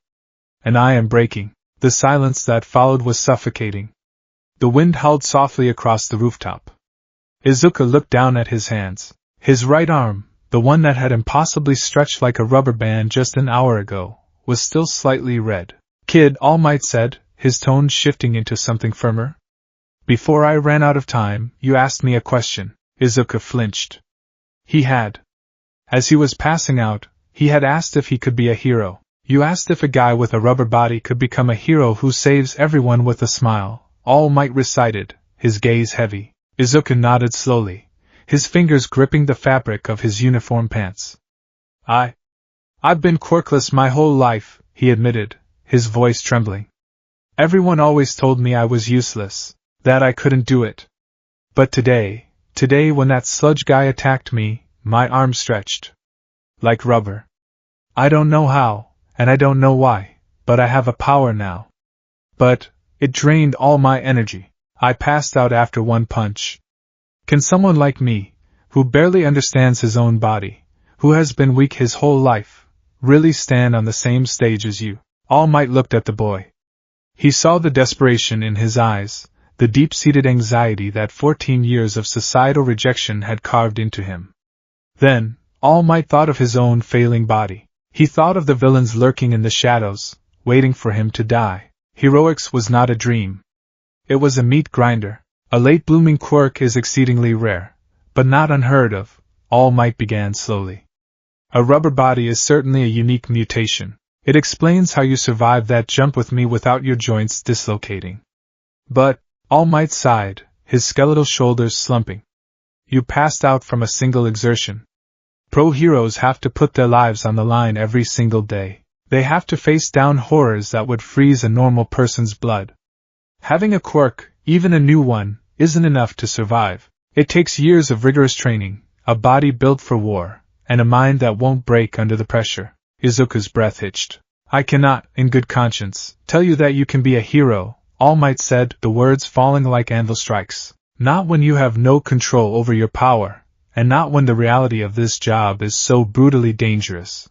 And I am breaking. The silence that followed was suffocating. The wind howled softly across the rooftop. Izuku looked down at his hands. His right arm, the one that had impossibly stretched like a rubber band just an hour ago, was still slightly red. Kid, All Might said, his tone shifting into something firmer. Before I ran out of time, you asked me a question. Izuku flinched. He had. As he was passing out, he had asked if he could be a hero. You asked if a guy with a rubber body could become a hero who saves everyone with a smile. All Might recited, his gaze heavy. Izuku nodded slowly, his fingers gripping the fabric of his uniform pants. I've been quirkless my whole life, he admitted, his voice trembling. Everyone always told me I was useless, that I couldn't do it. But today when that sludge guy attacked me, my arm stretched. Like rubber. I don't know how, and I don't know why, but I have a power now. But it drained all my energy. I passed out after one punch. Can someone like me, who barely understands his own body, who has been weak his whole life, really stand on the same stage as you? All Might looked at the boy. He saw the desperation in his eyes, the deep-seated anxiety that 14 years of societal rejection had carved into him. Then, All Might thought of his own failing body. He thought of the villains lurking in the shadows, waiting for him to die. Heroics was not a dream. It was a meat grinder. A late-blooming quirk is exceedingly rare, but not unheard of, All Might began slowly. A rubber body is certainly a unique mutation. It explains how you survived that jump with me without your joints dislocating. But, All Might sighed, his skeletal shoulders slumping. You passed out from a single exertion. Pro heroes have to put their lives on the line every single day. They have to face down horrors that would freeze a normal person's blood. Having a quirk, even a new one, isn't enough to survive. It takes years of rigorous training, a body built for war, and a mind that won't break under the pressure. Izuku's breath hitched. I cannot, in good conscience, tell you that you can be a hero, All Might said, the words falling like anvil strikes. Not when you have no control over your power, and not when the reality of this job is so brutally dangerous.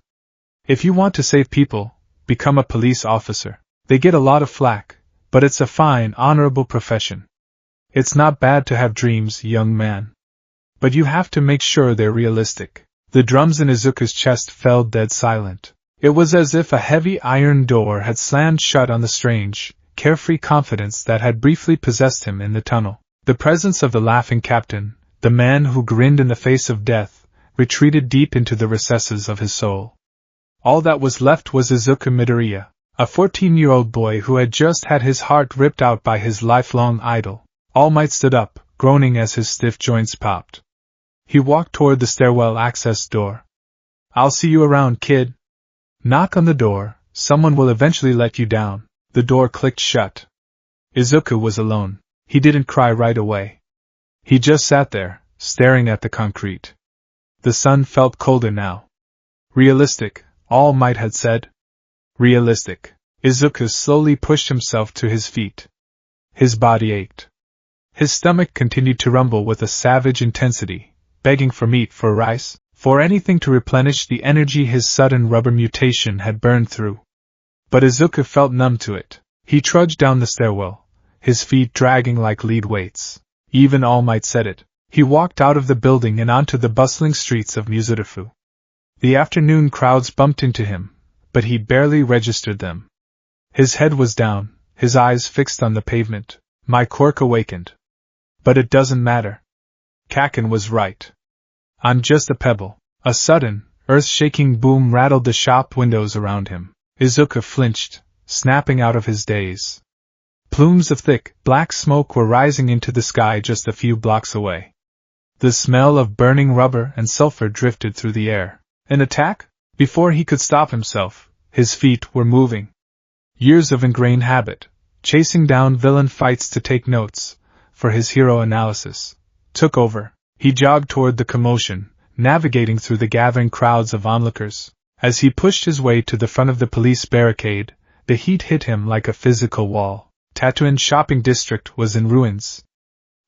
If you want to save people, become a police officer. They get a lot of flack, but it's a fine, honorable profession. It's not bad to have dreams, young man. But you have to make sure they're realistic. The drums in Izuku's chest fell dead silent. It was as if a heavy iron door had slammed shut on the strange, carefree confidence that had briefly possessed him in the tunnel. The presence of the laughing captain, the man who grinned in the face of death, retreated deep into the recesses of his soul. All that was left was Izuku Midoriya, a 14-year-old boy who had just had his heart ripped out by his lifelong idol. All Might stood up, groaning as his stiff joints popped. He walked toward the stairwell access door. I'll see you around, kid. Knock on the door, someone will eventually let you down. The door clicked shut. Izuku was alone. He didn't cry right away. He just sat there, staring at the concrete. The sun felt colder now. Realistic, All Might had said. Realistic. Izuku slowly pushed himself to his feet. His body ached. His stomach continued to rumble with a savage intensity, begging for meat, for rice, for anything to replenish the energy his sudden rubber mutation had burned through. But Izuku felt numb to it. He trudged down the stairwell, his feet dragging like lead weights. Even All Might said it. He walked out of the building and onto the bustling streets of Muzurifu. The afternoon crowds bumped into him, but he barely registered them. His head was down, his eyes fixed on the pavement. My quirk awakened. But it doesn't matter. Kaken was right. I'm just a pebble. A sudden, earth-shaking boom rattled the shop windows around him. Izuku flinched, snapping out of his daze. Plumes of thick, black smoke were rising into the sky just a few blocks away. The smell of burning rubber and sulfur drifted through the air. An attack? Before he could stop himself, his feet were moving. Years of ingrained habit, chasing down villain fights to take notes, for his hero analysis, took over. He jogged toward the commotion, navigating through the gathering crowds of onlookers. As he pushed his way to the front of the police barricade, the heat hit him like a physical wall. Tatooine shopping district was in ruins.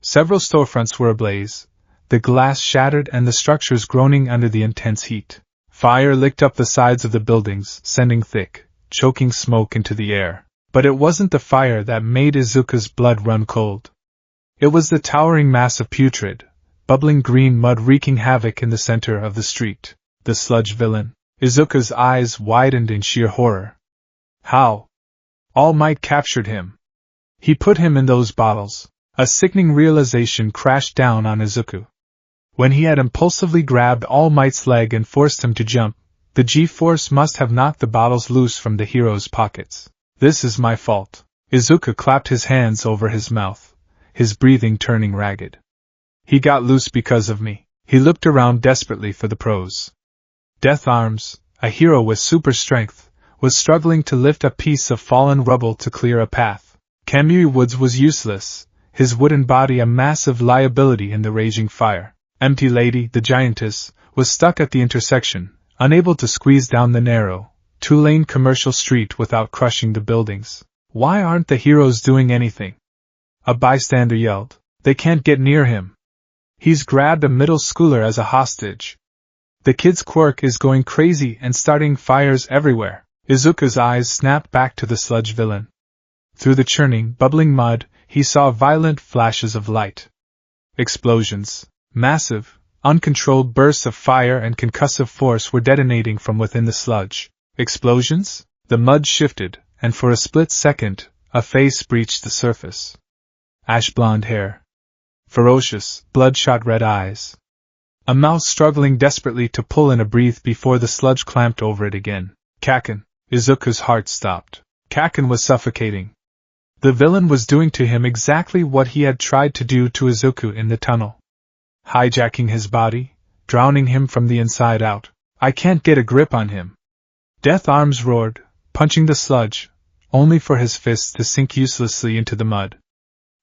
Several storefronts were ablaze, the glass shattered and the structures groaning under the intense heat. Fire licked up the sides of the buildings, sending thick, choking smoke into the air. But it wasn't the fire that made Izuku's blood run cold. It was the towering mass of putrid, bubbling green mud wreaking havoc in the center of the street. The sludge villain. Izuku's eyes widened in sheer horror. How? All Might captured him. He put him in those bottles. A sickening realization crashed down on Izuku. When he had impulsively grabbed All Might's leg and forced him to jump, the G-force must have knocked the bottles loose from the hero's pockets. This is my fault. Izuku clapped his hands over his mouth, his breathing turning ragged. He got loose because of me. He looked around desperately for the pros. Death Arms, a hero with super strength, was struggling to lift a piece of fallen rubble to clear a path. Kamui Woods was useless, his wooden body a massive liability in the raging fire. Empty Lady, the giantess, was stuck at the intersection, unable to squeeze down the narrow, two-lane commercial street without crushing the buildings. Why aren't the heroes doing anything? A bystander yelled. They can't get near him. He's grabbed a middle schooler as a hostage. The kid's quirk is going crazy and starting fires everywhere. Izuku's eyes snapped back to the sludge villain. Through the churning, bubbling mud, he saw violent flashes of light. Explosions. Massive, uncontrolled bursts of fire and concussive force were detonating from within the sludge. Explosions? The mud shifted, and for a split second, a face breached the surface. Ash-blonde hair. Ferocious, bloodshot red eyes. A mouth struggling desperately to pull in a breath before the sludge clamped over it again. Kaken. Izuku's heart stopped. Kaken was suffocating. The villain was doing to him exactly what he had tried to do to Izuku in the tunnel. Hijacking his body, drowning him from the inside out. I can't get a grip on him. Death Arms roared, punching the sludge, only for his fists to sink uselessly into the mud.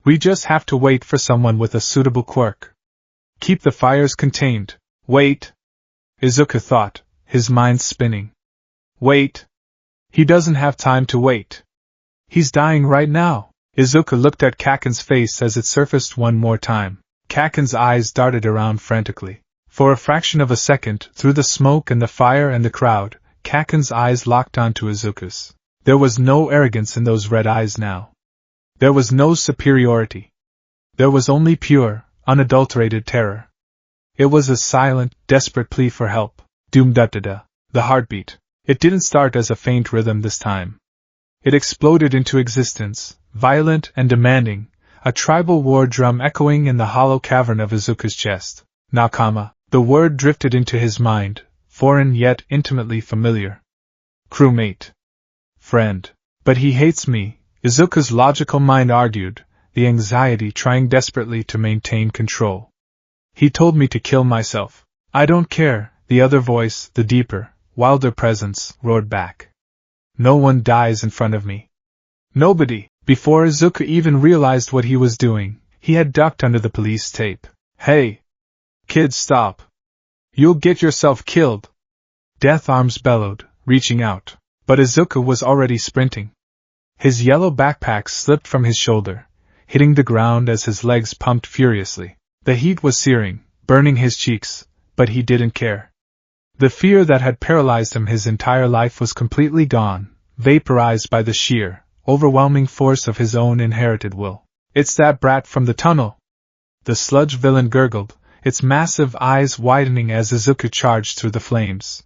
We just have to wait for someone with a suitable quirk. Keep the fires contained. Wait. Izuku thought, his mind spinning. Wait. He doesn't have time to wait. He's dying right now. Izuku looked at Kaken's face as it surfaced one more time. Kaken's eyes darted around frantically. For a fraction of a second, through the smoke and the fire and the crowd, Kaken's eyes locked onto Izuku's. There was no arrogance in those red eyes now. There was no superiority. There was only pure, unadulterated terror. It was a silent, desperate plea for help. Doom-da-da-da. The heartbeat. It didn't start as a faint rhythm this time. It exploded into existence, violent and demanding, a tribal war drum echoing in the hollow cavern of Izuku's chest. Nakama. The word drifted into his mind, foreign yet intimately familiar. Crewmate. Friend. But he hates me, Izuku's logical mind argued, the anxiety trying desperately to maintain control. He told me to kill myself. I don't care, the other voice, the deeper, wilder presence, roared back. No one dies in front of me. Nobody. Before Izuku even realized what he was doing, he had ducked under the police tape. Hey! Kid, stop! You'll get yourself killed! Death Arms bellowed, reaching out. But Izuku was already sprinting. His yellow backpack slipped from his shoulder, hitting the ground as his legs pumped furiously. The heat was searing, burning his cheeks, but he didn't care. The fear that had paralyzed him his entire life was completely gone, vaporized by the sheer, overwhelming force of his own inherited will. It's that brat from the tunnel! The sludge villain gurgled, its massive eyes widening as Izuku charged through the flames.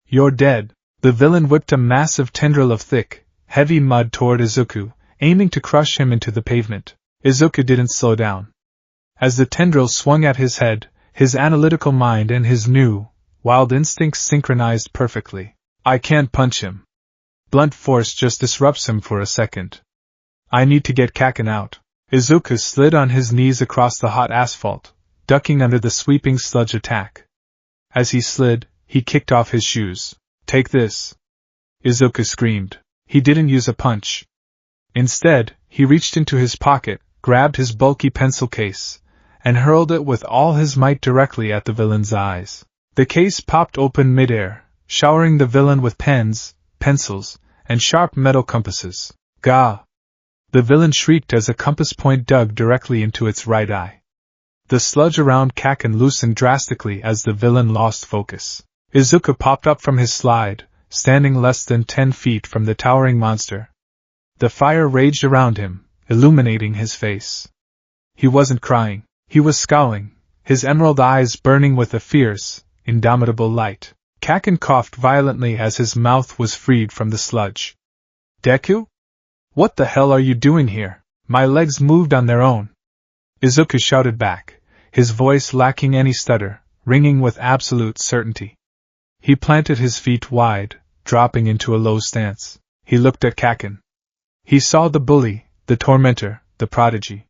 You're dead! The villain whipped a massive tendril of thick, heavy mud toward Izuku, aiming to crush him into the pavement. Izuku didn't slow down. As the tendril swung at his head, his analytical mind and his new, wild instincts synchronized perfectly. I can't punch him. Blunt force just disrupts him for a second. I need to get Kaken out. Izuku slid on his knees across the hot asphalt, ducking under the sweeping sludge attack. As he slid, he kicked off his shoes. Take this! Izuku screamed. He didn't use a punch. Instead, he reached into his pocket, grabbed his bulky pencil case, and hurled it with all his might directly at the villain's eyes. The case popped open midair, showering the villain with pens, pencils, and sharp metal compasses. Gah! The villain shrieked as a compass point dug directly into its right eye. The sludge around Kaken loosened drastically as the villain lost focus. Izuku popped up from his slide, standing less than 10 feet from the towering monster. The fire raged around him, illuminating his face. He wasn't crying, he was scowling, his emerald eyes burning with a fierce, indomitable light. Kaken coughed violently as his mouth was freed from the sludge. Deku? What the hell are you doing here? My legs moved on their own. Izuku shouted back, his voice lacking any stutter, ringing with absolute certainty. He planted his feet wide, dropping into a low stance. He looked at Kaken. He saw the bully, the tormentor, the prodigy.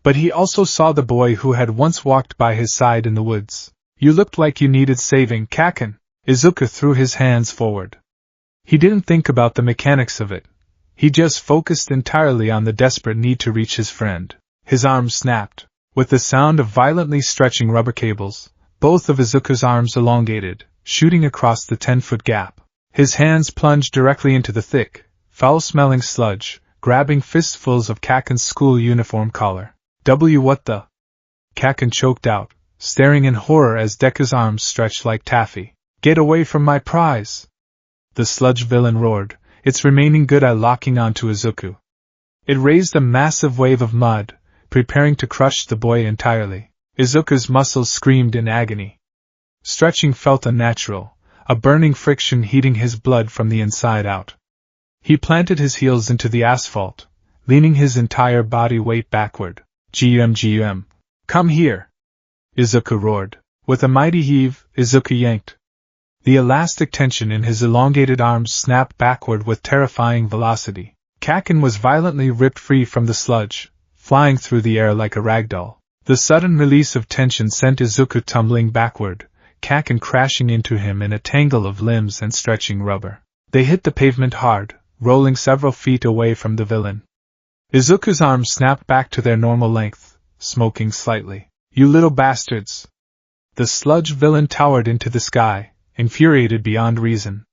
But he also saw the boy who had once walked by his side in the woods. You looked like you needed saving, Kaken. Izuku threw his hands forward. He didn't think about the mechanics of it. He just focused entirely on the desperate need to reach his friend. His arms snapped. With the sound of violently stretching rubber cables, both of Izuku's arms elongated, shooting across the 10-foot gap. His hands plunged directly into the thick, foul-smelling sludge, grabbing fistfuls of Kaken's school uniform collar. What the? Kaken choked out, staring in horror as Deku's arms stretched like taffy. Get away from my prize! The sludge villain roared, its remaining good eye locking onto Izuku. It raised a massive wave of mud, preparing to crush the boy entirely. Izuku's muscles screamed in agony. Stretching felt unnatural, a burning friction heating his blood from the inside out. He planted his heels into the asphalt, leaning his entire body weight backward. GM, come here! Izuku roared. With a mighty heave, Izuku yanked. The elastic tension in his elongated arms snapped backward with terrifying velocity. Kaken was violently ripped free from the sludge, flying through the air like a ragdoll. The sudden release of tension sent Izuku tumbling backward, Kaken crashing into him in a tangle of limbs and stretching rubber. They hit the pavement hard, rolling several feet away from the villain. Izuku's arms snapped back to their normal length, smoking slightly. You little bastards! The sludge villain towered into the sky, infuriated beyond reason.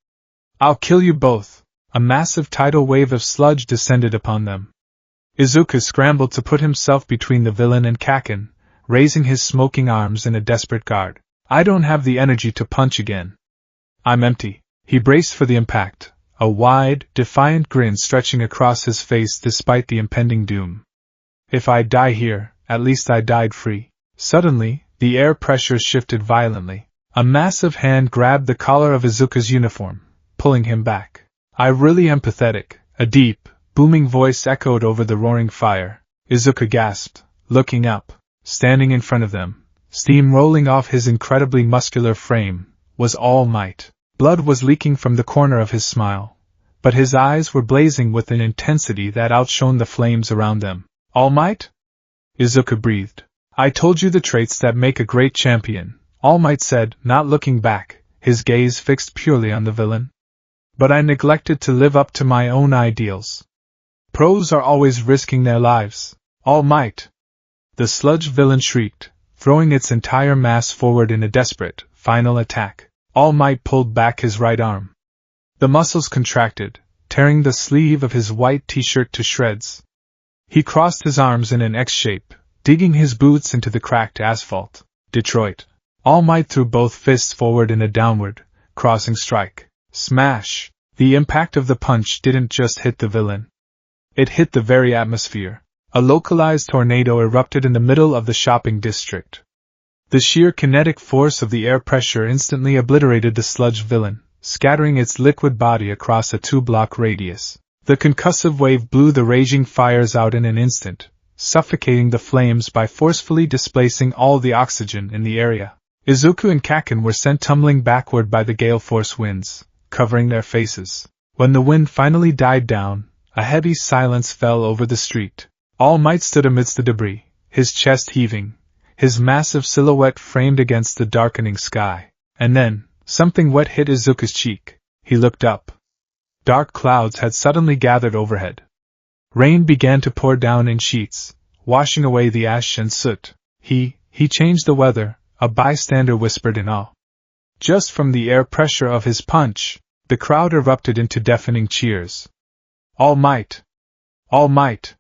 I'll kill you both! A massive tidal wave of sludge descended upon them. Izuku scrambled to put himself between the villain and Kaken, raising his smoking arms in a desperate guard. I don't have the energy to punch again. I'm empty. He braced for the impact, a wide, defiant grin stretching across his face despite the impending doom. If I die here, at least I died free. Suddenly, the air pressure shifted violently. A massive hand grabbed the collar of Izuku's uniform, pulling him back. I really am pathetic, a deep, booming voice echoed over the roaring fire. Izuku gasped, looking up. Standing in front of them, steam rolling off his incredibly muscular frame, was All Might. Blood was leaking from the corner of his smile, but his eyes were blazing with an intensity that outshone the flames around them. All Might? Izuku breathed. I told you the traits that make a great champion, All Might said, not looking back, his gaze fixed purely on the villain. But I neglected to live up to my own ideals. Pros are always risking their lives. All Might! The sludge villain shrieked, throwing its entire mass forward in a desperate, final attack. All Might pulled back his right arm. The muscles contracted, tearing the sleeve of his white t-shirt to shreds. He crossed his arms in an X shape, digging his boots into the cracked asphalt. Detroit. All Might threw both fists forward in a downward, crossing strike. Smash! The impact of the punch didn't just hit the villain. It hit the very atmosphere. A localized tornado erupted in the middle of the shopping district. The sheer kinetic force of the air pressure instantly obliterated the sludge villain, scattering its liquid body across a 2-block radius. The concussive wave blew the raging fires out in an instant, suffocating the flames by forcefully displacing all the oxygen in the area. Izuku and Kaken were sent tumbling backward by the gale-force winds, covering their faces. When the wind finally died down, a heavy silence fell over the street. All Might stood amidst the debris, his chest heaving, his massive silhouette framed against the darkening sky. And then, something wet hit Izuku's cheek. He looked up. Dark clouds had suddenly gathered overhead. Rain began to pour down in sheets, washing away the ash and soot. He changed the weather, a bystander whispered in awe. Just from the air pressure of his punch, the crowd erupted into deafening cheers. All Might! All Might!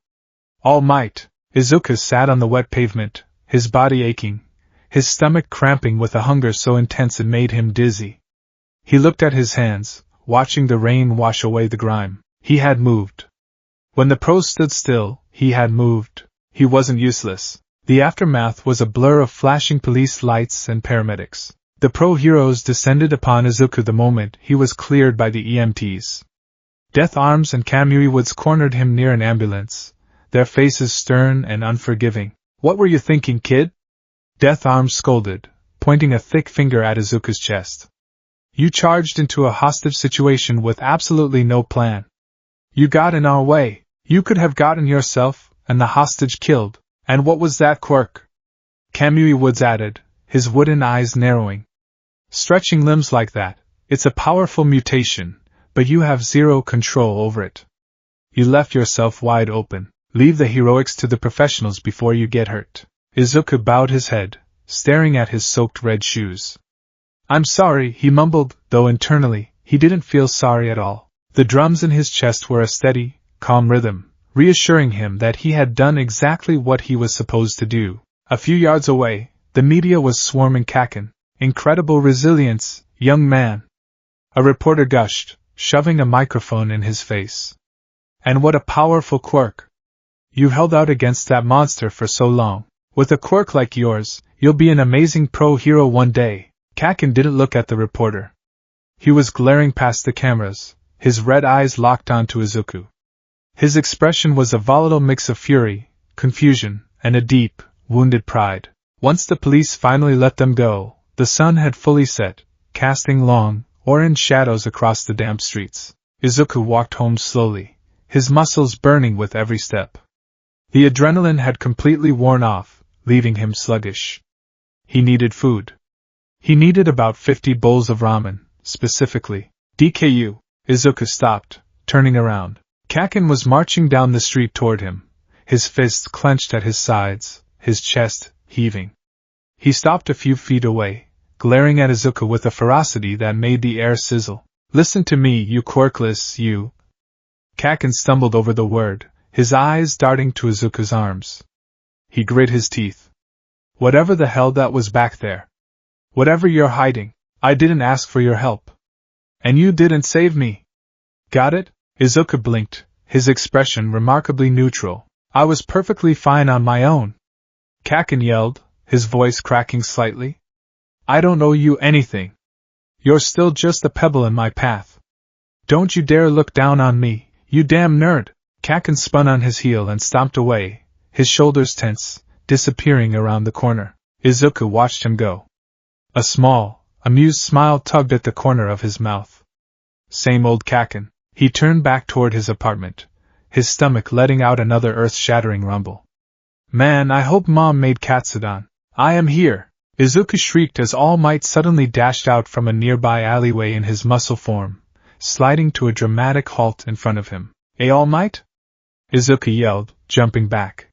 All Might. Izuku sat on the wet pavement, his body aching, his stomach cramping with a hunger so intense it made him dizzy. He looked at his hands, watching the rain wash away the grime. He had moved. When the pros stood still, he had moved. He wasn't useless. The aftermath was a blur of flashing police lights and paramedics. The pro-heroes descended upon Izuku the moment he was cleared by the EMTs. Death Arms and Kamui Woods cornered him near an ambulance, their faces stern and unforgiving. "What were you thinking, kid?" Death Arms scolded, pointing a thick finger at Izuku's chest. "You charged into a hostage situation with absolutely no plan. You got in our way. You could have gotten yourself and the hostage killed. And what was that quirk?" Kamui Woods added, his wooden eyes narrowing. "Stretching limbs like that, it's a powerful mutation, but you have zero control over it. You left yourself wide open. Leave the heroics to the professionals before you get hurt." Izuku bowed his head, staring at his soaked red shoes. "I'm sorry," he mumbled, though internally, he didn't feel sorry at all. The drums in his chest were a steady, calm rhythm, reassuring him that he had done exactly what he was supposed to do. A few yards away, the media was swarming Kaken. "Incredible resilience, young man," a reporter gushed, shoving a microphone in his face. "And what a powerful quirk. You held out against that monster for so long. With a quirk like yours, you'll be an amazing pro-hero one day." Kaken didn't look at the reporter. He was glaring past the cameras, his red eyes locked onto Izuku. His expression was a volatile mix of fury, confusion, and a deep, wounded pride. Once the police finally let them go, the sun had fully set, casting long, orange shadows across the damp streets. Izuku walked home slowly, his muscles burning with every step. The adrenaline had completely worn off, leaving him sluggish. He needed food. He needed about 50 bowls of ramen, specifically. "DKU." Izuku stopped, turning around. Kaken was marching down the street toward him, his fists clenched at his sides, his chest heaving. He stopped a few feet away, glaring at Izuku with a ferocity that made the air sizzle. "Listen to me, you quirkless, you." Kaken stumbled over the word, his eyes darting to Izuku's arms. He grit his teeth. "Whatever the hell that was back there. Whatever you're hiding, I didn't ask for your help. And you didn't save me. Got it?" Izuku blinked, his expression remarkably neutral. "I was perfectly fine on my own." Kaken yelled, his voice cracking slightly. "I don't owe you anything. You're still just a pebble in my path. Don't you dare look down on me, you damn nerd." Kaken spun on his heel and stomped away, his shoulders tense, disappearing around the corner. Izuku watched him go. A small, amused smile tugged at the corner of his mouth. Same old Kaken. He turned back toward his apartment, his stomach letting out another earth-shattering rumble. "Man, I hope Mom made katsudon. I am here!" Izuku shrieked as All Might suddenly dashed out from a nearby alleyway in his muscle form, sliding to a dramatic halt in front of him. "Hey, All Might?" Izuku yelled, jumping back.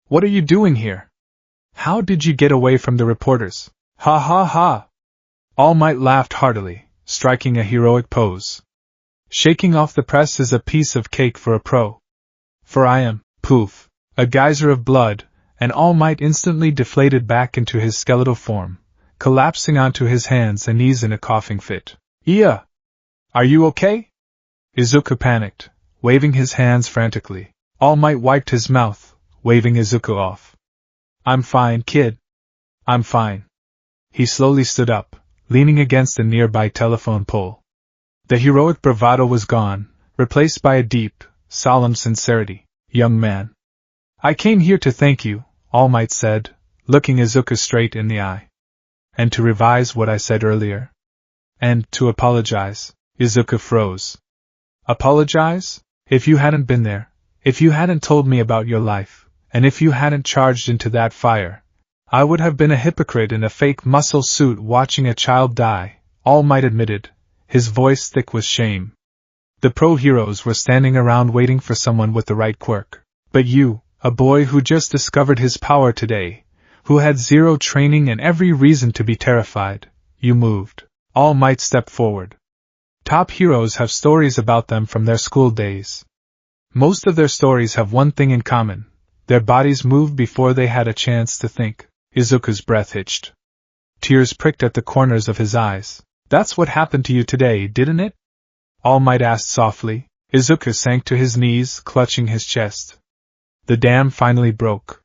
"What are you doing here? How did you get away from the reporters?" "Ha ha ha!" All Might laughed heartily, striking a heroic pose. "Shaking off the press is a piece of cake for a pro. For I am," poof, a geyser of blood, and All Might instantly deflated back into his skeletal form, collapsing onto his hands and knees in a coughing fit. "Iya! Are you okay?" Izuku panicked, waving his hands frantically. All Might wiped his mouth, waving Izuku off. "I'm fine, kid. I'm fine." He slowly stood up, leaning against a nearby telephone pole. The heroic bravado was gone, replaced by a deep, solemn sincerity. "Young man. I came here to thank you," All Might said, looking Izuku straight in the eye. "And to revise what I said earlier. And to apologize." Izuku froze. "Apologize? If you hadn't been there, if you hadn't told me about your life, and if you hadn't charged into that fire, I would have been a hypocrite in a fake muscle suit watching a child die," All Might admitted, his voice thick with shame. "The pro-heroes were standing around waiting for someone with the right quirk. But you, a boy who just discovered his power today, who had zero training and every reason to be terrified, you moved." All Might stepped forward. "Top heroes have stories about them from their school days. Most of their stories have one thing in common: Their bodies moved before they had a chance to think. Izuku's breath hitched. Tears pricked at the corners of his eyes. That's what happened to you today, didn't it? All Might asked softly. Izuku sank to his knees, clutching his chest. The dam finally broke.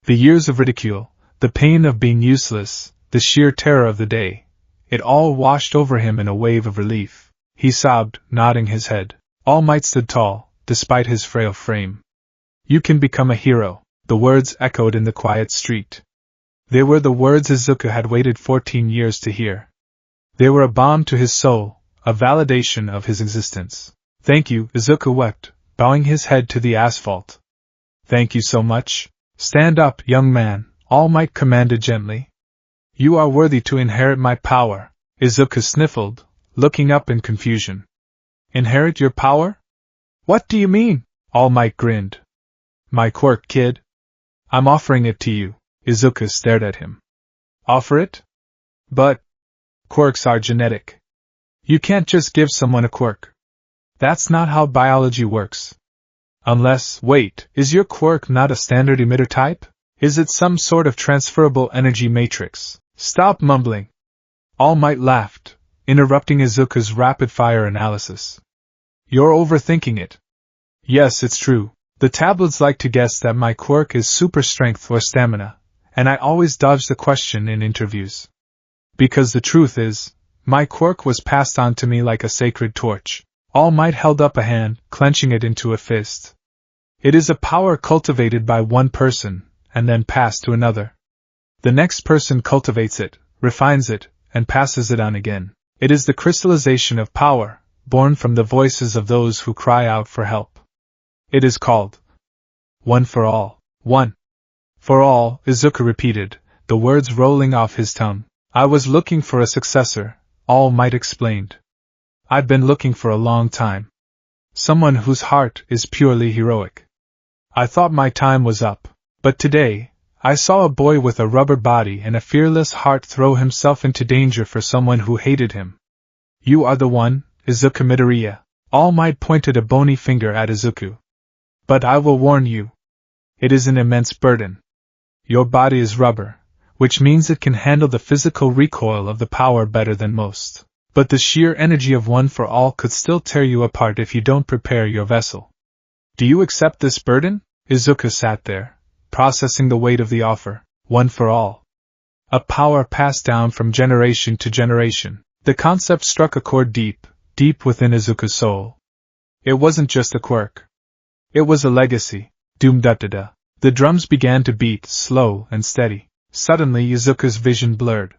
The years of ridicule, the pain of being useless, the sheer terror of the day, it all washed over him in a wave of relief. He sobbed, nodding his head. All Might stood tall, despite his frail frame. You can become a hero, the words echoed in the quiet street. They were the words Izuku had waited 14 years to hear. They were a balm to his soul, a validation of his existence. Thank you, Izuku wept, bowing his head to the asphalt. Thank you so much. Stand up, young man, All Might commanded gently. You are worthy to inherit my power. Izuku sniffled, looking up in confusion. Inherit your power? What do you mean? All Might grinned. My quirk, kid. I'm offering it to you. Izuku stared at him. Offer it? But quirks are genetic. You can't just give someone a quirk. That's not how biology works. Unless, wait, is your quirk not a standard emitter type? Is it some sort of transferable energy matrix? Stop mumbling. All Might laughed, interrupting Izuku's rapid-fire analysis. You're overthinking it. Yes, it's true. The tablets like to guess that my quirk is super strength or stamina, and I always dodge the question in interviews. Because the truth is, my quirk was passed on to me like a sacred torch. All Might held up a hand, clenching it into a fist. It is a power cultivated by one person, and then passed to another. The next person cultivates it, refines it, and passes it on again. It is the crystallization of power, born from the voices of those who cry out for help. It is called One for All. One for all, Izuku repeated, the words rolling off his tongue. I was looking for a successor, All Might explained. I've been looking for a long time. Someone whose heart is purely heroic. I thought my time was up, but today, I saw a boy with a rubber body and a fearless heart throw himself into danger for someone who hated him. You are the one, Izuku Midoriya. All Might pointed a bony finger at Izuku. But I will warn you. It is an immense burden. Your body is rubber, which means it can handle the physical recoil of the power better than most. But the sheer energy of One for All could still tear you apart if you don't prepare your vessel. Do you accept this burden? Izuku sat there, processing the weight of the offer. One for All. A power passed down from generation to generation. The concept struck a chord deep, deep within Izuku's soul. It wasn't just a quirk. It was a legacy. Doom-da-da-da. The drums began to beat, slow and steady. Suddenly Izuku's vision blurred.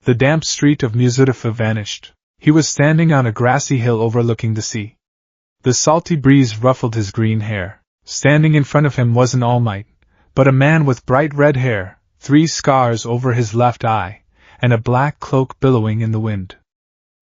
The damp street of Mizutsufu vanished. He was standing on a grassy hill overlooking the sea. The salty breeze ruffled his green hair. Standing in front of him wasn't All Might, but a man with bright red hair, 3 scars over his left eye, and a black cloak billowing in the wind.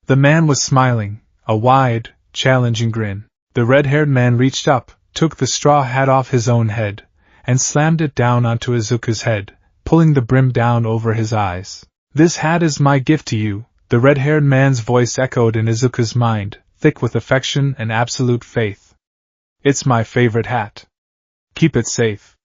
The man was smiling, a wide, challenging grin. The red-haired man reached up, took the straw hat off his own head, and slammed it down onto Izuku's head, pulling the brim down over his eyes. This hat is my gift to you, the red-haired man's voice echoed in Izuku's mind, thick with affection and absolute faith. It's my favorite hat. Keep it safe.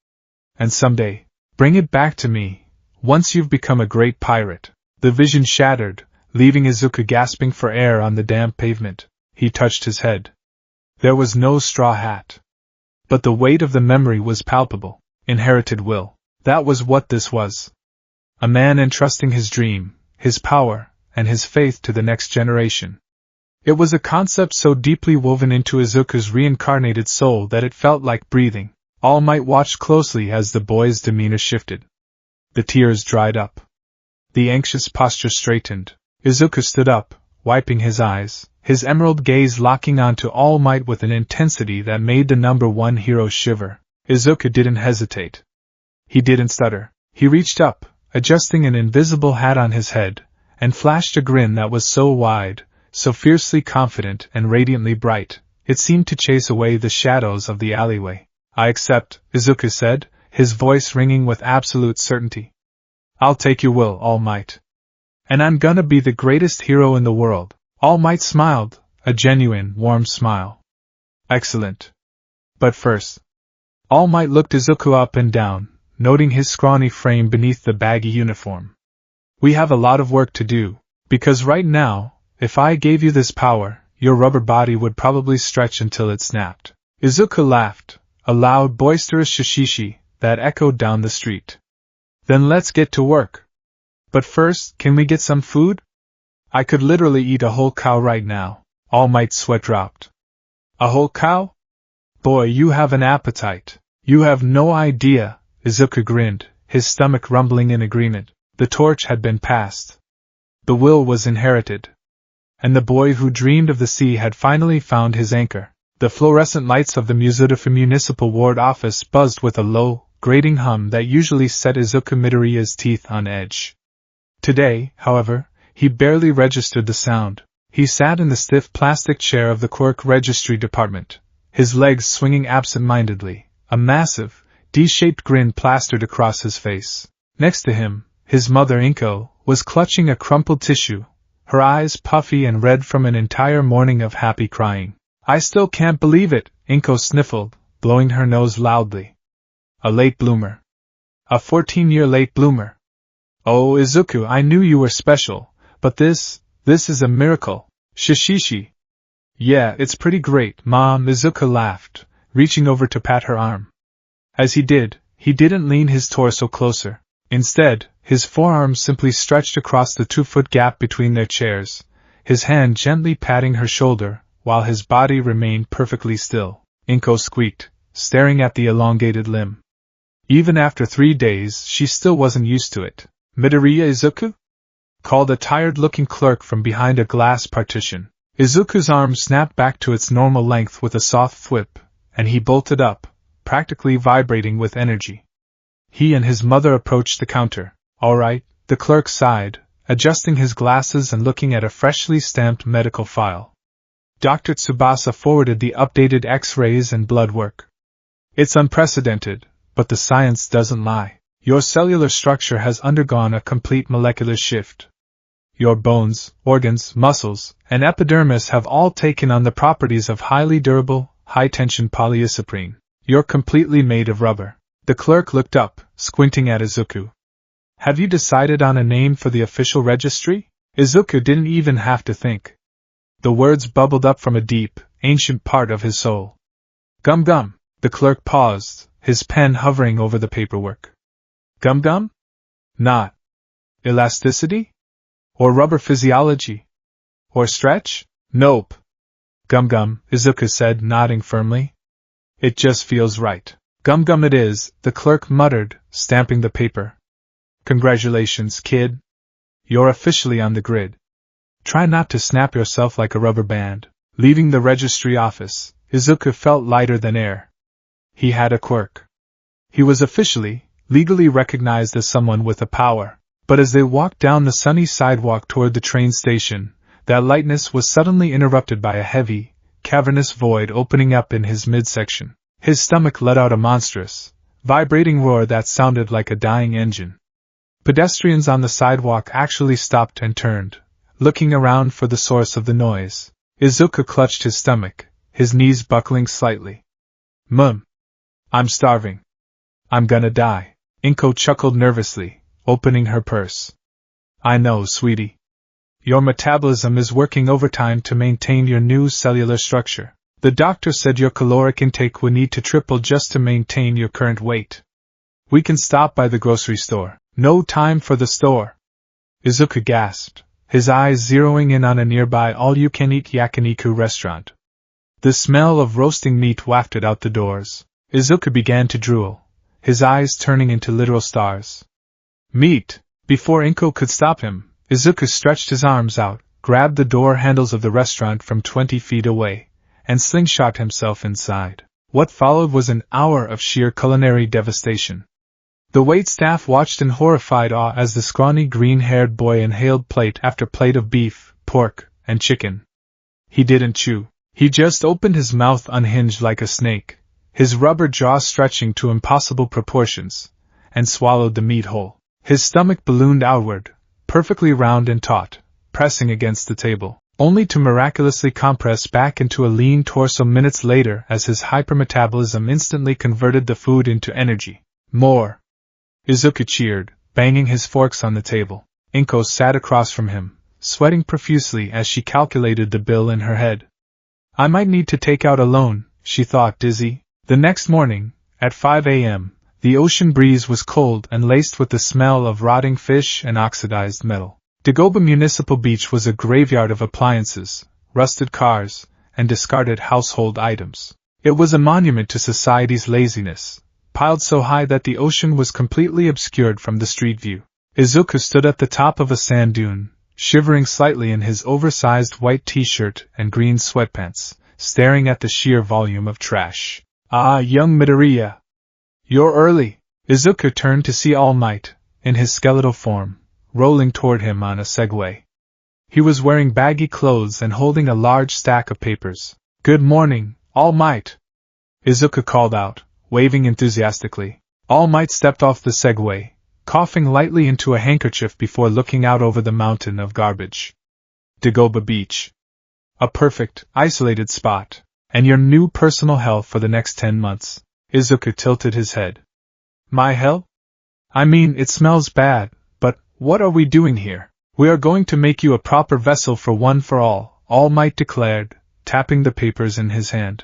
And someday, bring it back to me, once you've become a great pirate. The vision shattered, leaving Izuku gasping for air on the damp pavement. He touched his head. There was no straw hat. But the weight of the memory was palpable. Inherited will. That was what this was. A man entrusting his dream, his power, and his faith to the next generation. It was a concept so deeply woven into Izuku's reincarnated soul that it felt like breathing. All Might watched closely as the boy's demeanor shifted. The tears dried up. The anxious posture straightened. Izuku stood up, wiping his eyes, his emerald gaze locking onto All Might with an intensity that made the number 1 hero shiver. Izuku didn't hesitate. He didn't stutter. He reached up, adjusting an invisible hat on his head, and flashed a grin that was so wide, so fiercely confident and radiantly bright, it seemed to chase away the shadows of the alleyway. I accept, Izuku said, his voice ringing with absolute certainty. I'll take your will, All Might. And I'm gonna be the greatest hero in the world. All Might smiled, a genuine, warm smile. Excellent. But first, All Might looked Izuku up and down, noting his scrawny frame beneath the baggy uniform. We have a lot of work to do, because right now, if I gave you this power, your rubber body would probably stretch until it snapped. Izuku laughed, a loud, boisterous shishishi that echoed down the street. Then let's get to work. But first, can we get some food? I could literally eat a whole cow right now. All Might's sweat dropped. A whole cow? Boy, you have an appetite. You have no idea, Izuku grinned, his stomach rumbling in agreement. The torch had been passed. The will was inherited. And the boy who dreamed of the sea had finally found his anchor. The fluorescent lights of the Mizudafu Municipal Ward office buzzed with a low, grating hum that usually set Izuku Midoriya's teeth on edge. Today, however, he barely registered the sound. He sat in the stiff plastic chair of the Quirk Registry Department, his legs swinging absent-mindedly, a massive, D-shaped grin plastered across his face. Next to him, his mother Inko was clutching a crumpled tissue, her eyes puffy and red from an entire morning of happy crying. I still can't believe it, Inko sniffled, blowing her nose loudly. A late bloomer. A 14-year late bloomer. Oh, Izuku, I knew you were special, but this is a miracle. Shishishi. Yeah, it's pretty great, Mom, Izuku laughed, reaching over to pat her arm. As he did, he didn't lean his torso closer. Instead, his forearms simply stretched across the 2-foot gap between their chairs, his hand gently patting her shoulder, while his body remained perfectly still. Inko squeaked, staring at the elongated limb. Even after 3 days, she still wasn't used to it. Midoriya Izuku? Called a tired-looking clerk from behind a glass partition. Izuku's arm snapped back to its normal length with a soft thwip, and he bolted up, practically vibrating with energy. He and his mother approached the counter. All right, the clerk sighed, adjusting his glasses and looking at a freshly stamped medical file. Dr. Tsubasa forwarded the updated X-rays and blood work. It's unprecedented, but the science doesn't lie. Your cellular structure has undergone a complete molecular shift. Your bones, organs, muscles, and epidermis have all taken on the properties of highly durable, high-tension polyisoprene. You're completely made of rubber. The clerk looked up, squinting at Izuku. Have you decided on a name for the official registry? Izuku didn't even have to think. The words bubbled up from a deep, ancient part of his soul. Gum Gum. The clerk paused, his pen hovering over the paperwork. Gum Gum? Not elasticity? Or rubber physiology? Or stretch? Nope. Gum Gum, Izuku said, nodding firmly. It just feels right. Gum Gum it is, the clerk muttered, stamping the paper. Congratulations, kid. You're officially on the grid. Try not to snap yourself like a rubber band. Leaving the registry office, Izuku felt lighter than air. He had a quirk. He was officially, legally recognized as someone with a power. But as they walked down the sunny sidewalk toward the train station, that lightness was suddenly interrupted by a heavy, cavernous void opening up in his midsection. His stomach let out a monstrous, vibrating roar that sounded like a dying engine. Pedestrians on the sidewalk actually stopped and turned, looking around for the source of the noise. Izuku clutched his stomach, his knees buckling slightly. I'm starving. I'm gonna die. Inko chuckled nervously, opening her purse. I know, sweetie. Your metabolism is working overtime to maintain your new cellular structure. The doctor said your caloric intake would need to triple just to maintain your current weight. We can stop by the grocery store. No time for the store. Izuku gasped, his eyes zeroing in on a nearby all-you-can-eat yakiniku restaurant. The smell of roasting meat wafted out the doors. Izuku began to drool, his eyes turning into literal stars. Meat! Before Inko could stop him, Izuku stretched his arms out, grabbed the door handles of the restaurant from 20 feet away, and slingshot himself inside. What followed was an hour of sheer culinary devastation. The waitstaff watched in horrified awe as the scrawny green-haired boy inhaled plate after plate of beef, pork, and chicken. He didn't chew. He just opened his mouth unhinged like a snake, his rubber jaw stretching to impossible proportions, and swallowed the meat whole. His stomach ballooned outward, perfectly round and taut, pressing against the table. only to miraculously compress back into a lean torso minutes later as his hypermetabolism instantly converted the food into energy. More! Izuku cheered, banging his forks on the table. Inko sat across from him, sweating profusely as she calculated the bill in her head. I might need to take out a loan, she thought, dizzy. The next morning, at 5 a.m., the ocean breeze was cold and laced with the smell of rotting fish and oxidized metal. Dagoba Municipal Beach was a graveyard of appliances, rusted cars, and discarded household items. It was a monument to society's laziness, piled so high that the ocean was completely obscured from the street view. Izuku stood at the top of a sand dune, shivering slightly in his oversized white t-shirt and green sweatpants, staring at the sheer volume of trash. Ah, young Midoriya! You're early! Izuku turned to see All Might, in his skeletal form, rolling toward him on a Segway. He was wearing baggy clothes and holding a large stack of papers. Good morning, All Might! Izuku called out, waving enthusiastically. All Might stepped off the Segway, coughing lightly into a handkerchief before looking out over the mountain of garbage. Dagoba Beach. A perfect, isolated spot, and your new personal hell for the next 10 months. Izuku tilted his head. My hell? I mean, it smells bad, but what are we doing here? We are going to make you a proper vessel for one for All Might declared, tapping the papers in his hand.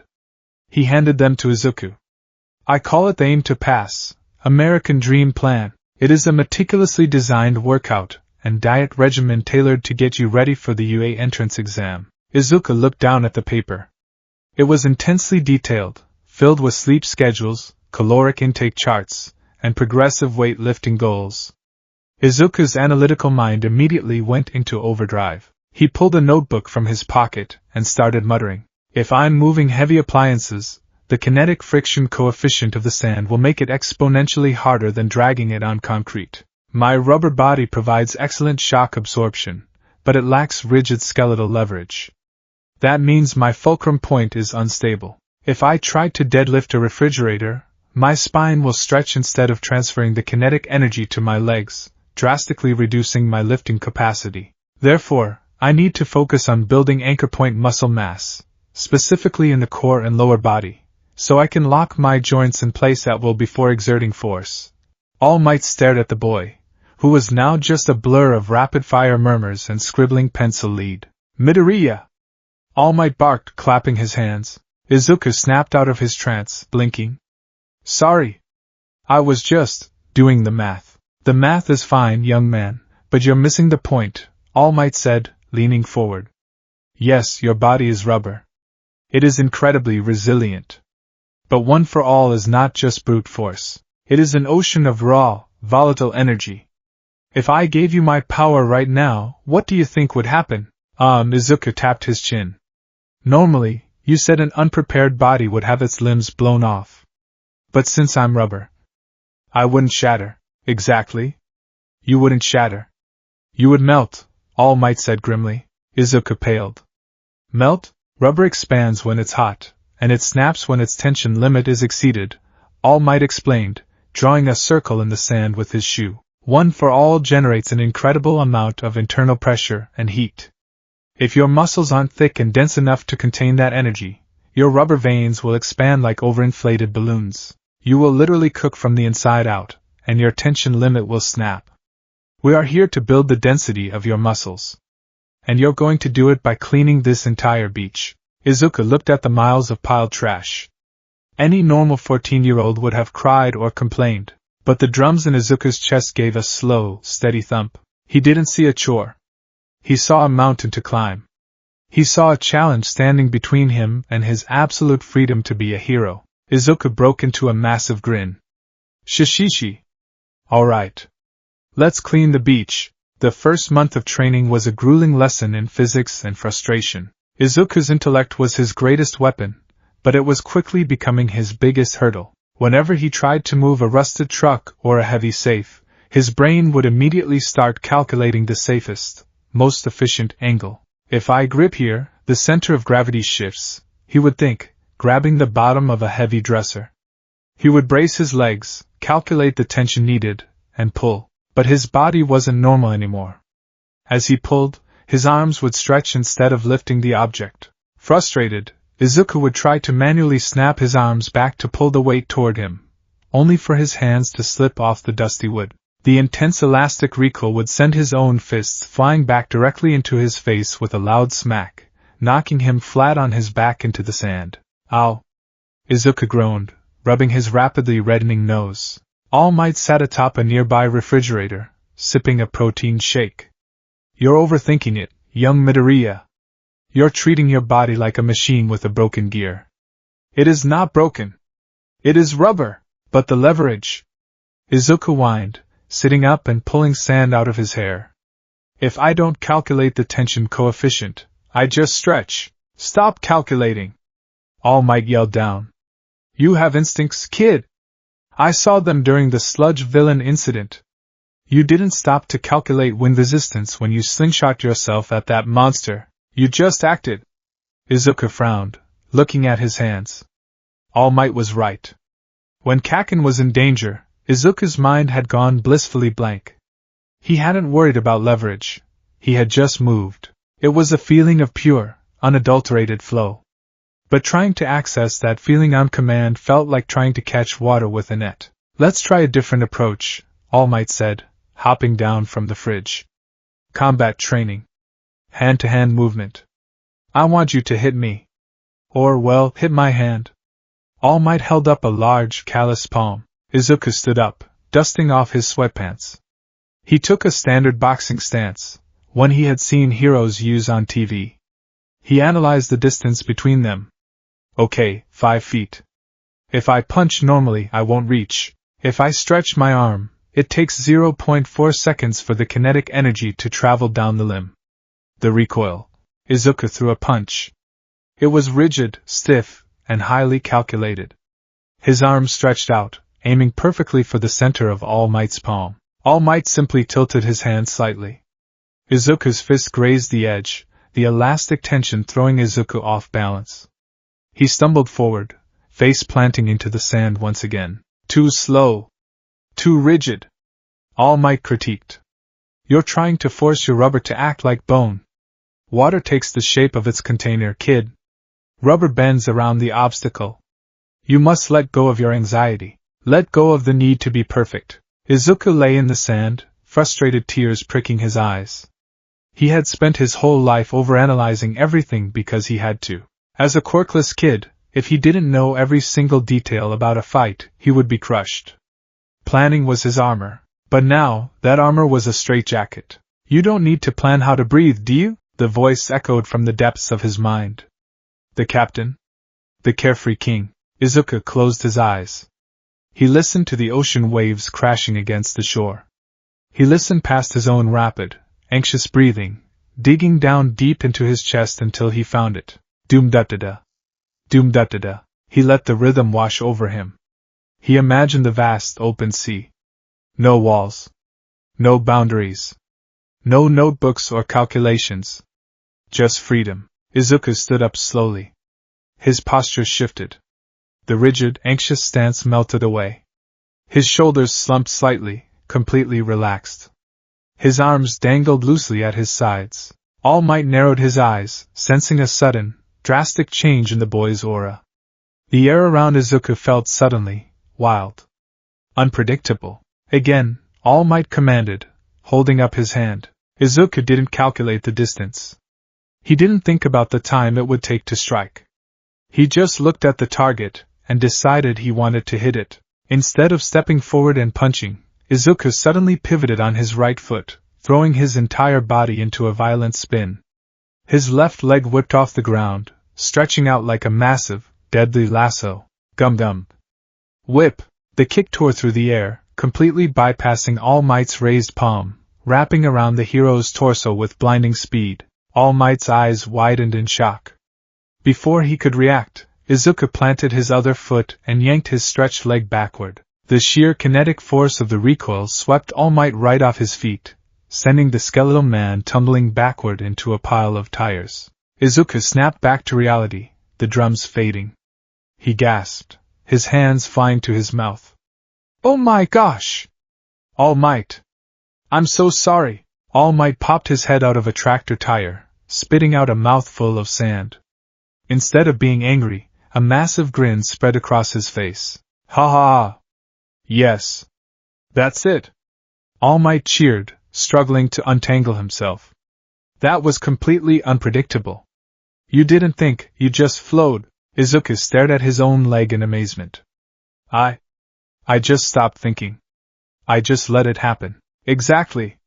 He handed them to Izuku. I call it the Aim to Pass, American Dream Plan. It is a meticulously designed workout and diet regimen tailored to get you ready for the UA entrance exam. Izuku looked down at the paper. It was intensely detailed, filled with sleep schedules, caloric intake charts, and progressive weight lifting goals. Izuku's analytical mind immediately went into overdrive. He pulled a notebook from his pocket and started muttering. If I'm moving heavy appliances, the kinetic friction coefficient of the sand will make it exponentially harder than dragging it on concrete. My rubber body provides excellent shock absorption, but it lacks rigid skeletal leverage. That means my fulcrum point is unstable. If I try to deadlift a refrigerator, my spine will stretch instead of transferring the kinetic energy to my legs, drastically reducing my lifting capacity. Therefore, I need to focus on building anchor point muscle mass, specifically in the core and lower body, so I can lock my joints in place at will before exerting force. All Might stared at the boy, who was now just a blur of rapid-fire murmurs and scribbling pencil lead. Midoriya! All Might barked, clapping his hands. Izuku snapped out of his trance, blinking. Sorry. I was just doing the math. The math is fine, young man, but you're missing the point, All Might said, leaning forward. Yes, your body is rubber. It is incredibly resilient. But One for All is not just brute force. It is an ocean of raw, volatile energy. If I gave you my power right now, what do you think would happen? Izuku tapped his chin. Normally, you said an unprepared body would have its limbs blown off. But since I'm rubber, I wouldn't shatter. Exactly. You wouldn't shatter. You would melt, All Might said grimly. Izuku paled. Melt? Rubber expands when it's hot, and it snaps when its tension limit is exceeded, All Might explained, drawing a circle in the sand with his shoe. One for All generates an incredible amount of internal pressure and heat. If your muscles aren't thick and dense enough to contain that energy, your rubber veins will expand like overinflated balloons. You will literally cook from the inside out, and your tension limit will snap. We are here to build the density of your muscles. And you're going to do it by cleaning this entire beach. Izuku looked at the miles of piled trash. Any normal 14-year-old would have cried or complained, but the drums in Izuku's chest gave a slow, steady thump. He didn't see a chore. He saw a mountain to climb. He saw a challenge standing between him and his absolute freedom to be a hero. Izuku broke into a massive grin. Shishishi. All right. Let's clean the beach. The first month of training was a grueling lesson in physics and frustration. Izuku's intellect was his greatest weapon, but it was quickly becoming his biggest hurdle. Whenever he tried to move a rusted truck or a heavy safe, his brain would immediately start calculating the safest, most efficient angle. If I grip here, the center of gravity shifts, he would think, grabbing the bottom of a heavy dresser. He would brace his legs, calculate the tension needed, and pull. But his body wasn't normal anymore. As he pulled, His arms would stretch instead of lifting the object. Frustrated, Izuku would try to manually snap his arms back to pull the weight toward him, only for his hands to slip off the dusty wood. The intense elastic recoil would send his own fists flying back directly into his face with a loud smack, knocking him flat on his back into the sand. Ow! Izuku groaned, rubbing his rapidly reddening nose. All Might sat atop a nearby refrigerator, sipping a protein shake. You're overthinking it, young Midoriya. You're treating your body like a machine with a broken gear. It is not broken. It is rubber. But the leverage. Izuku whined, sitting up and pulling sand out of his hair. If I don't calculate the tension coefficient, I just stretch. Stop calculating. All Might yelled down. You have instincts, kid. I saw them during the sludge villain incident. You didn't stop to calculate wind resistance when you slingshot yourself at that monster. You just acted. Izuku frowned, looking at his hands. All Might was right. When Kaken was in danger, Izuku's mind had gone blissfully blank. He hadn't worried about leverage. He had just moved. It was a feeling of pure, unadulterated flow. But trying to access that feeling on command felt like trying to catch water with a net. Let's try a different approach, All Might said, hopping down from the fridge. Combat training. Hand-to-hand movement. I want you to hit me. Or, well, hit my hand. All Might held up a large, callous palm. Izuku stood up, dusting off his sweatpants. He took a standard boxing stance, one he had seen heroes use on TV. He analyzed the distance between them. Okay, 5 feet. If I punch normally, I won't reach. If I stretch my arm, it takes 0.4 seconds for the kinetic energy to travel down the limb. The recoil. Izuku threw a punch. It was rigid, stiff, and highly calculated. His arm stretched out, aiming perfectly for the center of All Might's palm. All Might simply tilted his hand slightly. Izuku's fist grazed the edge, the elastic tension throwing Izuku off balance. He stumbled forward, face planting into the sand once again. Too slow. Too rigid. All Might critiqued. You're trying to force your rubber to act like bone. Water takes the shape of its container, kid. Rubber bends around the obstacle. You must let go of your anxiety. Let go of the need to be perfect. Izuku lay in the sand, frustrated tears pricking his eyes. He had spent his whole life overanalyzing everything because he had to. As a quirkless kid, if he didn't know every single detail about a fight, he would be crushed. Planning was his armor. But now, that armor was a straitjacket. You don't need to plan how to breathe, do you? The voice echoed from the depths of his mind. The captain? The carefree king. Izuku closed his eyes. He listened to the ocean waves crashing against the shore. He listened past his own rapid, anxious breathing, digging down deep into his chest until he found it. Doom-da-da-da. Doom-da-da-da. He let the rhythm wash over him. He imagined the vast open sea. No walls. No boundaries. No notebooks or calculations. Just freedom. Izuku stood up slowly. His posture shifted. The rigid, anxious stance melted away. His shoulders slumped slightly, completely relaxed. His arms dangled loosely at his sides. All Might narrowed his eyes, sensing a sudden, drastic change in the boy's aura. The air around Izuku felt suddenly wild. Unpredictable. Again, All Might commanded, holding up his hand. Izuku didn't calculate the distance. He didn't think about the time it would take to strike. He just looked at the target, and decided he wanted to hit it. Instead of stepping forward and punching, Izuku suddenly pivoted on his right foot, throwing his entire body into a violent spin. His left leg whipped off the ground, stretching out like a massive, deadly lasso. Gum-gum. Whip! The kick tore through the air, completely bypassing All Might's raised palm, wrapping around the hero's torso with blinding speed. All Might's eyes widened in shock. Before he could react, Izuku planted his other foot and yanked his stretched leg backward. The sheer kinetic force of the recoil swept All Might right off his feet, sending the skeletal man tumbling backward into a pile of tires. Izuku snapped back to reality, the drums fading. He gasped, his hands flying to his mouth. Oh my gosh! All Might! I'm so sorry! All Might popped his head out of a tractor tire, spitting out a mouthful of sand. Instead of being angry, a massive grin spread across his face. Ha ha ha! Yes. That's it! All Might cheered, struggling to untangle himself. That was completely unpredictable. You didn't think, you just flowed. Izuku stared at his own leg in amazement. I just stopped thinking. I just let it happen. Exactly.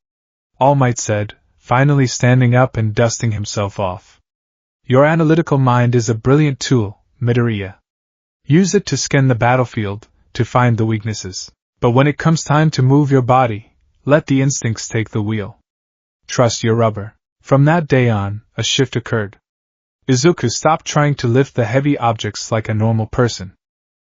All Might said, finally standing up and dusting himself off. Your analytical mind is a brilliant tool, Midoriya. Use it to scan the battlefield, to find the weaknesses. But when it comes time to move your body, let the instincts take the wheel. Trust your rubber. From that day on, a shift occurred. Izuku stopped trying to lift the heavy objects like a normal person.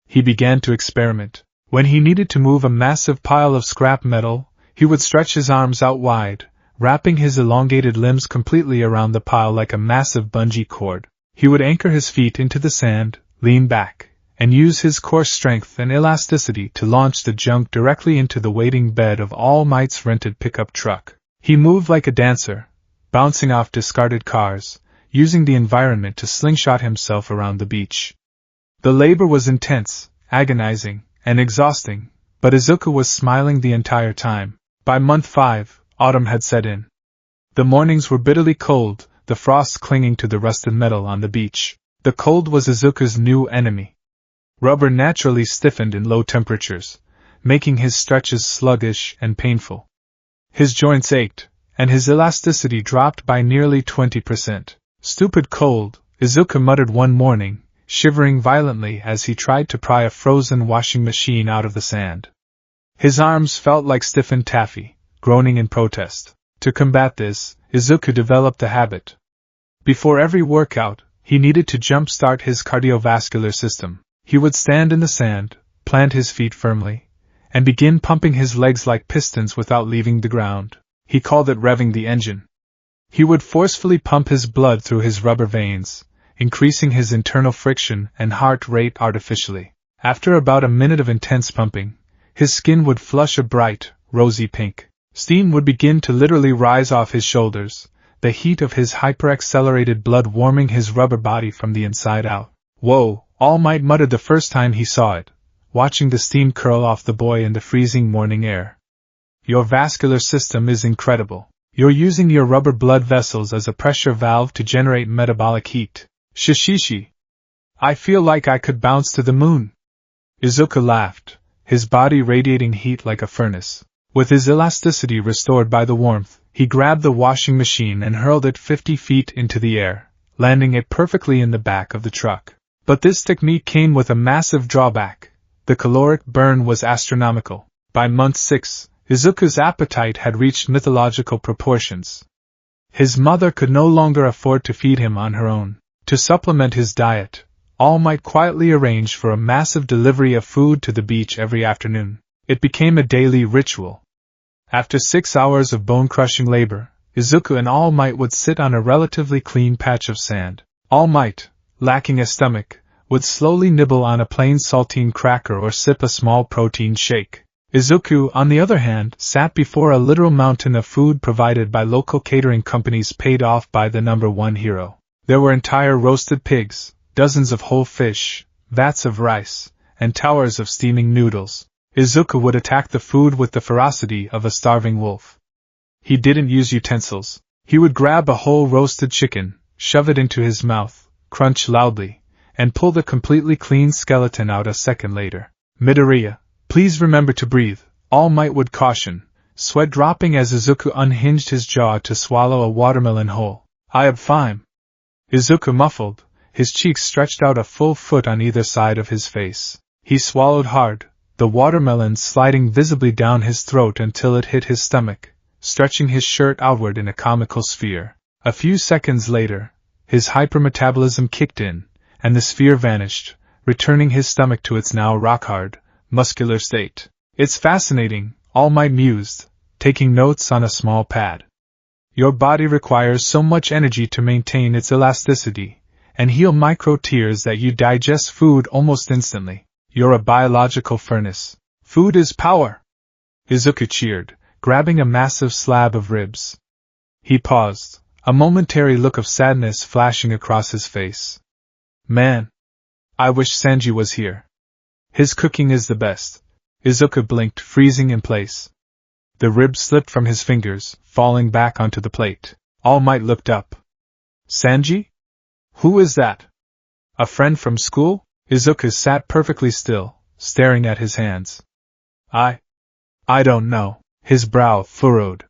He began to experiment. When he needed to move a massive pile of scrap metal, he would stretch his arms out wide, wrapping his elongated limbs completely around the pile like a massive bungee cord. He would anchor his feet into the sand, lean back, and use his core strength and elasticity to launch the junk directly into the waiting bed of All Might's rented pickup truck. He moved like a dancer, bouncing off discarded cars, using the environment to slingshot himself around the beach. The labor was intense, agonizing, and exhausting, but Izuku was smiling the entire time. By month 5, autumn had set in. The mornings were bitterly cold, the frost clinging to the rusted metal on the beach. The cold was Izuku's new enemy. Rubber naturally stiffened in low temperatures, making his stretches sluggish and painful. His joints ached, and his elasticity dropped by nearly 20%. Stupid cold, Izuku muttered one morning, shivering violently as he tried to pry a frozen washing machine out of the sand. His arms felt like stiffened taffy, groaning in protest. To combat this, Izuku developed a habit. Before every workout, he needed to jump-start his cardiovascular system. He would stand in the sand, plant his feet firmly, and begin pumping his legs like pistons without leaving the ground. He called it revving the engine. He would forcefully pump his blood through his rubber veins, increasing his internal friction and heart rate artificially. After about a minute of intense pumping, his skin would flush a bright, rosy pink. Steam would begin to literally rise off his shoulders, the heat of his hyper-accelerated blood warming his rubber body from the inside out. Whoa, All Might muttered the first time he saw it, watching the steam curl off the boy in the freezing morning air. Your vascular system is incredible. You're using your rubber blood vessels as a pressure valve to generate metabolic heat. Shishishi. I feel like I could bounce to the moon. Izuku laughed, his body radiating heat like a furnace. With his elasticity restored by the warmth, he grabbed the washing machine and hurled it 50 feet into the air, landing it perfectly in the back of the truck. But this technique came with a massive drawback. The caloric burn was astronomical. By month 6, Izuku's appetite had reached mythological proportions. His mother could no longer afford to feed him on her own. To supplement his diet, All Might quietly arranged for a massive delivery of food to the beach every afternoon. It became a daily ritual. After 6 hours of bone-crushing labor, Izuku and All Might would sit on a relatively clean patch of sand. All Might, lacking a stomach, would slowly nibble on a plain saltine cracker or sip a small protein shake. Izuku, on the other hand, sat before a literal mountain of food provided by local catering companies paid off by the #1 hero. There were entire roasted pigs, dozens of whole fish, vats of rice, and towers of steaming noodles. Izuku would attack the food with the ferocity of a starving wolf. He didn't use utensils. He would grab a whole roasted chicken, shove it into his mouth, crunch loudly, and pull the completely clean skeleton out a second later. Midoriya, please remember to breathe, All Might would caution, sweat dropping as Izuku unhinged his jaw to swallow a watermelon whole. I am fine. Izuku muffled, his cheeks stretched out a full foot on either side of his face. He swallowed hard, the watermelon sliding visibly down his throat until it hit his stomach, stretching his shirt outward in a comical sphere. A few seconds later, his hypermetabolism kicked in, and the sphere vanished, returning his stomach to its now rock-hard, muscular state. It's fascinating, All Might mused, taking notes on a small pad. Your body requires so much energy to maintain its elasticity, and heal micro-tears that you digest food almost instantly. You're a biological furnace. Food is power! Izuku cheered, grabbing a massive slab of ribs. He paused, a momentary look of sadness flashing across his face. Man! I wish Sanji was here. His cooking is the best. Izuku blinked, freezing in place. The rib slipped from his fingers, falling back onto the plate. All Might looked up. Sanji? Who is that? A friend from school? Izuku sat perfectly still, staring at his hands. I don't know. His brow furrowed.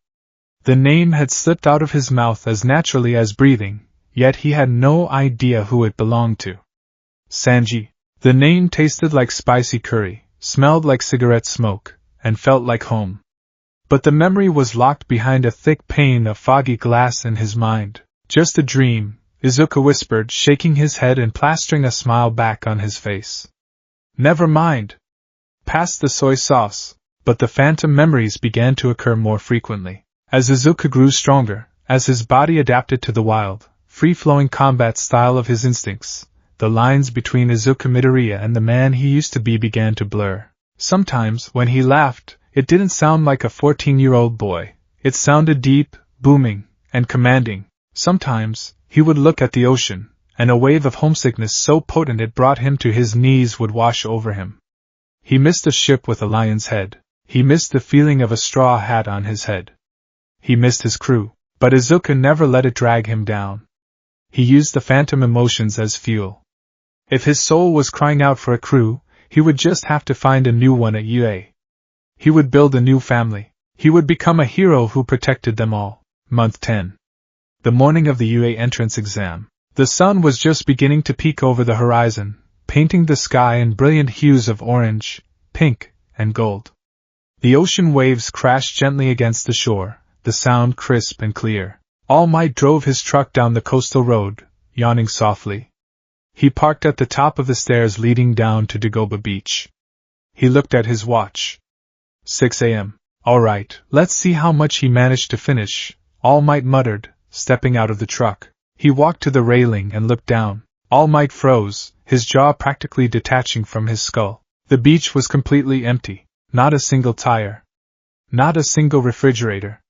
The name had slipped out of his mouth as naturally as breathing, yet he had no idea who it belonged to. Sanji. The name tasted like spicy curry, smelled like cigarette smoke, and felt like home. But the memory was locked behind a thick pane of foggy glass in his mind. Just a dream, Izuku whispered, shaking his head and plastering a smile back on his face. Never mind. Past the soy sauce. But the phantom memories began to occur more frequently. As Izuku grew stronger, as his body adapted to the wild, free-flowing combat style of his instincts, the lines between Izuku Midoriya and the man he used to be began to blur. Sometimes, when he laughed, it didn't sound like a 14-year-old boy. It sounded deep, booming, and commanding. Sometimes, he would look at the ocean, and a wave of homesickness so potent it brought him to his knees would wash over him. He missed a ship with a lion's head. He missed the feeling of a straw hat on his head. He missed his crew, but Izuku never let it drag him down. He used the phantom emotions as fuel. If his soul was crying out for a crew, he would just have to find a new one at UA. He would build a new family. He would become a hero who protected them all. Month 10. The morning of the UA entrance exam. The sun was just beginning to peek over the horizon, painting the sky in brilliant hues of orange, pink, and gold. The ocean waves crashed gently against the shore, the sound crisp and clear. All Might drove his truck down the coastal road, yawning softly. He parked at the top of the stairs leading down to Dagobah Beach. He looked at his watch. 6 a.m. All right, let's see how much he managed to finish, All Might muttered, stepping out of the truck. He walked to the railing and looked down. All Might froze, his jaw practically detaching from his skull. The beach was completely empty. Not a single tire. Not a single refrigerator.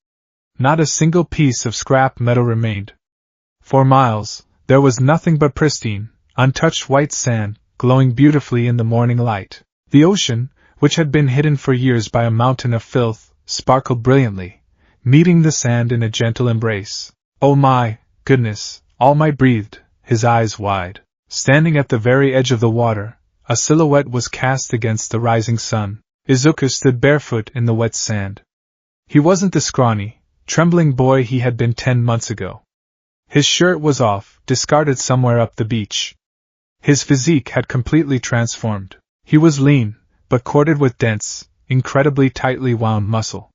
Not a single piece of scrap metal remained. For miles, there was nothing but pristine, untouched white sand, glowing beautifully in the morning light. The ocean, which had been hidden for years by a mountain of filth, sparkled brilliantly, meeting the sand in a gentle embrace. Oh my goodness, All Might breathed, his eyes wide. Standing at the very edge of the water, a silhouette was cast against the rising sun. Izuku stood barefoot in the wet sand. He wasn't the scrawny, trembling boy he had been 10 months ago. His shirt was off, discarded somewhere up the beach. His physique had completely transformed. He was lean, but corded with dense, incredibly tightly wound muscle.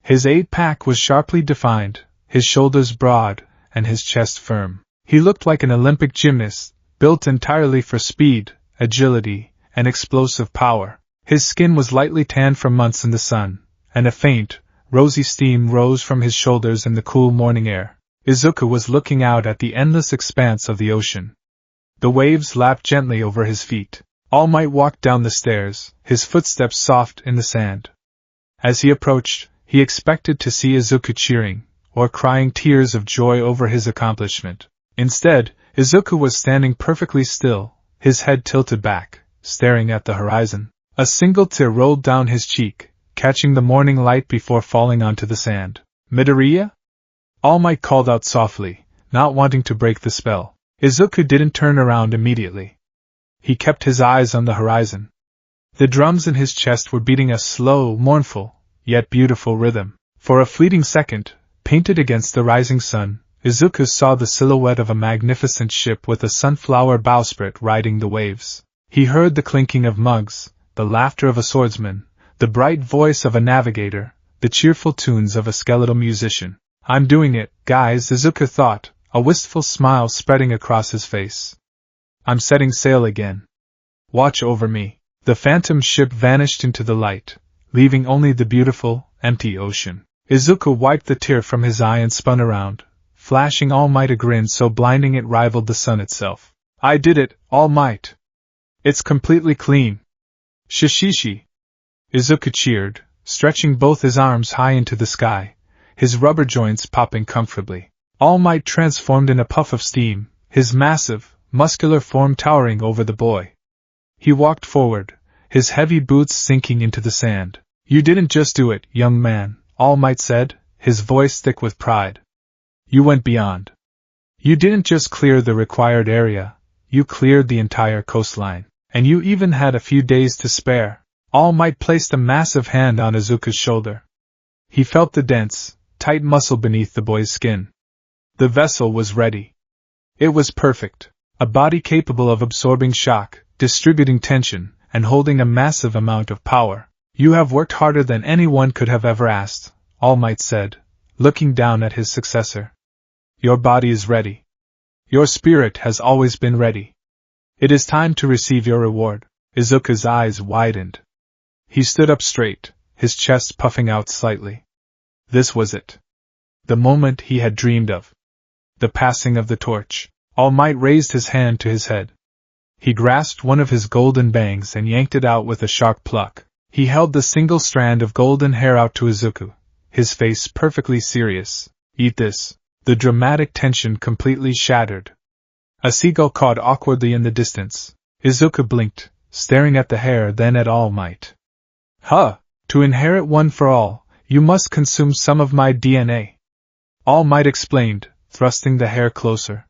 His 8-pack was sharply defined, his shoulders broad, and his chest firm. He looked like an Olympic gymnast, built entirely for speed, agility, and explosive power. His skin was lightly tanned from months in the sun, and a faint, rosy steam rose from his shoulders in the cool morning air. Izuku was looking out at the endless expanse of the ocean. The waves lapped gently over his feet. All Might walked down the stairs, his footsteps soft in the sand. As he approached, he expected to see Izuku cheering, or crying tears of joy over his accomplishment. Instead, Izuku was standing perfectly still, his head tilted back, staring at the horizon. A single tear rolled down his cheek, catching the morning light before falling onto the sand. Midoriya? All Might called out softly, not wanting to break the spell. Izuku didn't turn around immediately. He kept his eyes on the horizon. The drums in his chest were beating a slow, mournful, yet beautiful rhythm. For a fleeting second, painted against the rising sun, Izuku saw the silhouette of a magnificent ship with a sunflower bowsprit riding the waves. He heard the clinking of mugs, the laughter of a swordsman, the bright voice of a navigator, the cheerful tunes of a skeletal musician. I'm doing it, guys, Izuku thought, a wistful smile spreading across his face. I'm setting sail again. Watch over me. The phantom ship vanished into the light, leaving only the beautiful, empty ocean. Izuku wiped the tear from his eye and spun around, flashing All Might a grin so blinding it rivaled the sun itself. I did it, All Might. It's completely clean. Shishishi. Izuku cheered, stretching both his arms high into the sky, his rubber joints popping comfortably. All Might transformed in a puff of steam, his massive, muscular form towering over the boy. He walked forward, his heavy boots sinking into the sand. "You didn't just do it, young man," All Might said, his voice thick with pride. "You went beyond. You didn't just clear the required area, you cleared the entire coastline. And you even had a few days to spare." All Might placed a massive hand on Izuku's shoulder. He felt the dense, tight muscle beneath the boy's skin. The vessel was ready. It was perfect. A body capable of absorbing shock, distributing tension, and holding a massive amount of power. "You have worked harder than anyone could have ever asked," All Might said, looking down at his successor. "Your body is ready. Your spirit has always been ready. It is time to receive your reward." Izuku's eyes widened. He stood up straight, his chest puffing out slightly. This was it. The moment he had dreamed of. The passing of the torch. All Might raised his hand to his head. He grasped one of his golden bangs and yanked it out with a sharp pluck. He held the single strand of golden hair out to Izuku, his face perfectly serious. "Eat this." The dramatic tension completely shattered. A seagull cawed awkwardly in the distance. Izuku blinked, staring at the hair, then at All Might. "Huh! To inherit One for All, you must consume some of my DNA." All Might explained, thrusting the hair closer.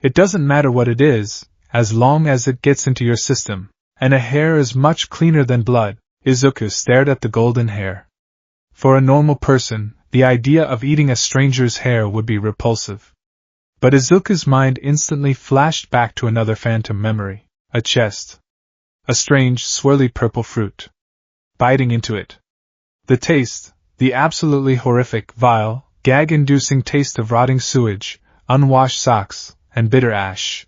"It doesn't matter what it is, as long as it gets into your system, and a hair is much cleaner than blood." Izuku stared at the golden hair. For a normal person, the idea of eating a stranger's hair would be repulsive. But Izuku's mind instantly flashed back to another phantom memory. A chest. A strange, swirly purple fruit. Biting into it. The taste, the absolutely horrific, vile, gag-inducing taste of rotting sewage, unwashed socks, and bitter ash.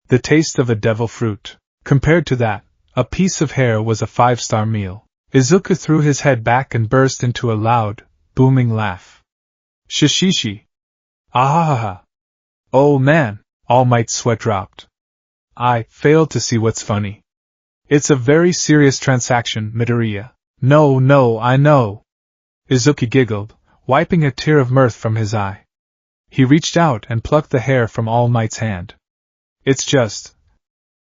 The taste of a devil fruit. Compared to that, a piece of hair was a 5-star meal. Izuku threw his head back and burst into a loud, booming laugh. "Shishishi! Ahahaha! Oh man!" All Might's sweat dropped. "I failed to see what's funny. It's a very serious transaction, Midoriya." No, I know." Izuku giggled, wiping a tear of mirth from his eye. He reached out and plucked the hair from All Might's hand. "It's just...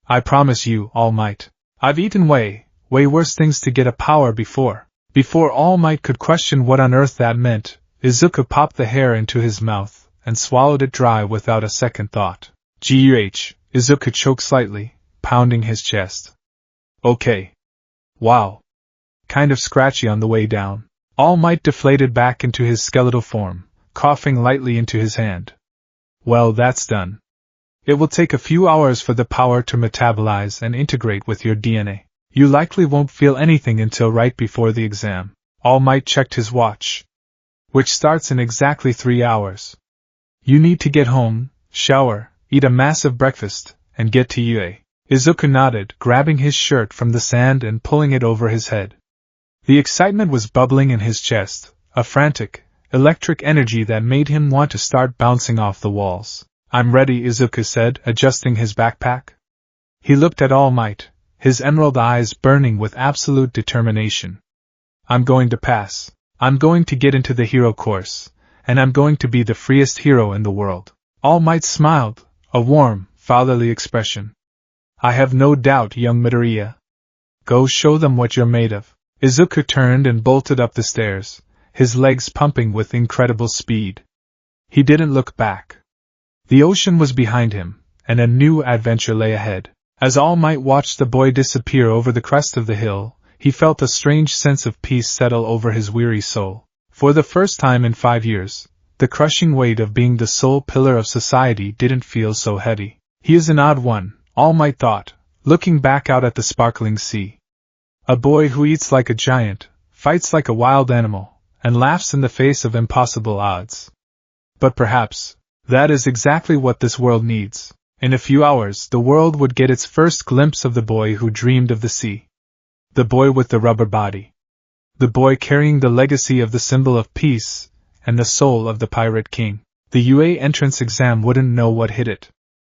I promise you, All Might, I've eaten way worse things to get a power before." Before All Might could question what on earth that meant, Izuku popped the hair into his mouth and swallowed it dry without a second thought. "Gh!" Izuku choked slightly, pounding his chest. "Okay. Wow. Kind of scratchy on the way down." All Might deflated back into his skeletal form, coughing lightly into his hand. "Well, that's done. It will take a few hours for the power to metabolize and integrate with your DNA. You likely won't feel anything until right before the exam." All Might checked his watch. "Which starts in exactly 3 hours. You need to get home, shower, eat a massive breakfast, and get to UA." Izuku nodded, grabbing his shirt from the sand and pulling it over his head. The excitement was bubbling in his chest, a frantic, electric energy that made him want to start bouncing off the walls. "I'm ready," Izuku said, adjusting his backpack. He looked at All Might, his emerald eyes burning with absolute determination. "I'm going to pass. I'm going to get into the hero course, and I'm going to be the freest hero in the world." All Might smiled, a warm, fatherly expression. "I have no doubt, young Midoriya. Go show them what you're made of." Izuku turned and bolted up the stairs, his legs pumping with incredible speed. He didn't look back. The ocean was behind him, and a new adventure lay ahead. As All Might watched the boy disappear over the crest of the hill, he felt a strange sense of peace settle over his weary soul. For the first time in 5 years, the crushing weight of being the sole pillar of society didn't feel so heavy. He is an odd one, All Might thought, looking back out at the sparkling sea. A boy who eats like a giant, fights like a wild animal, and laughs in the face of impossible odds. But perhaps, that is exactly what this world needs. In a few hours, the world would get its first glimpse of the boy who dreamed of the sea. The boy with the rubber body. The boy carrying the legacy of the symbol of peace, and the soul of the Pirate King. The UA entrance exam wouldn't know what hit it.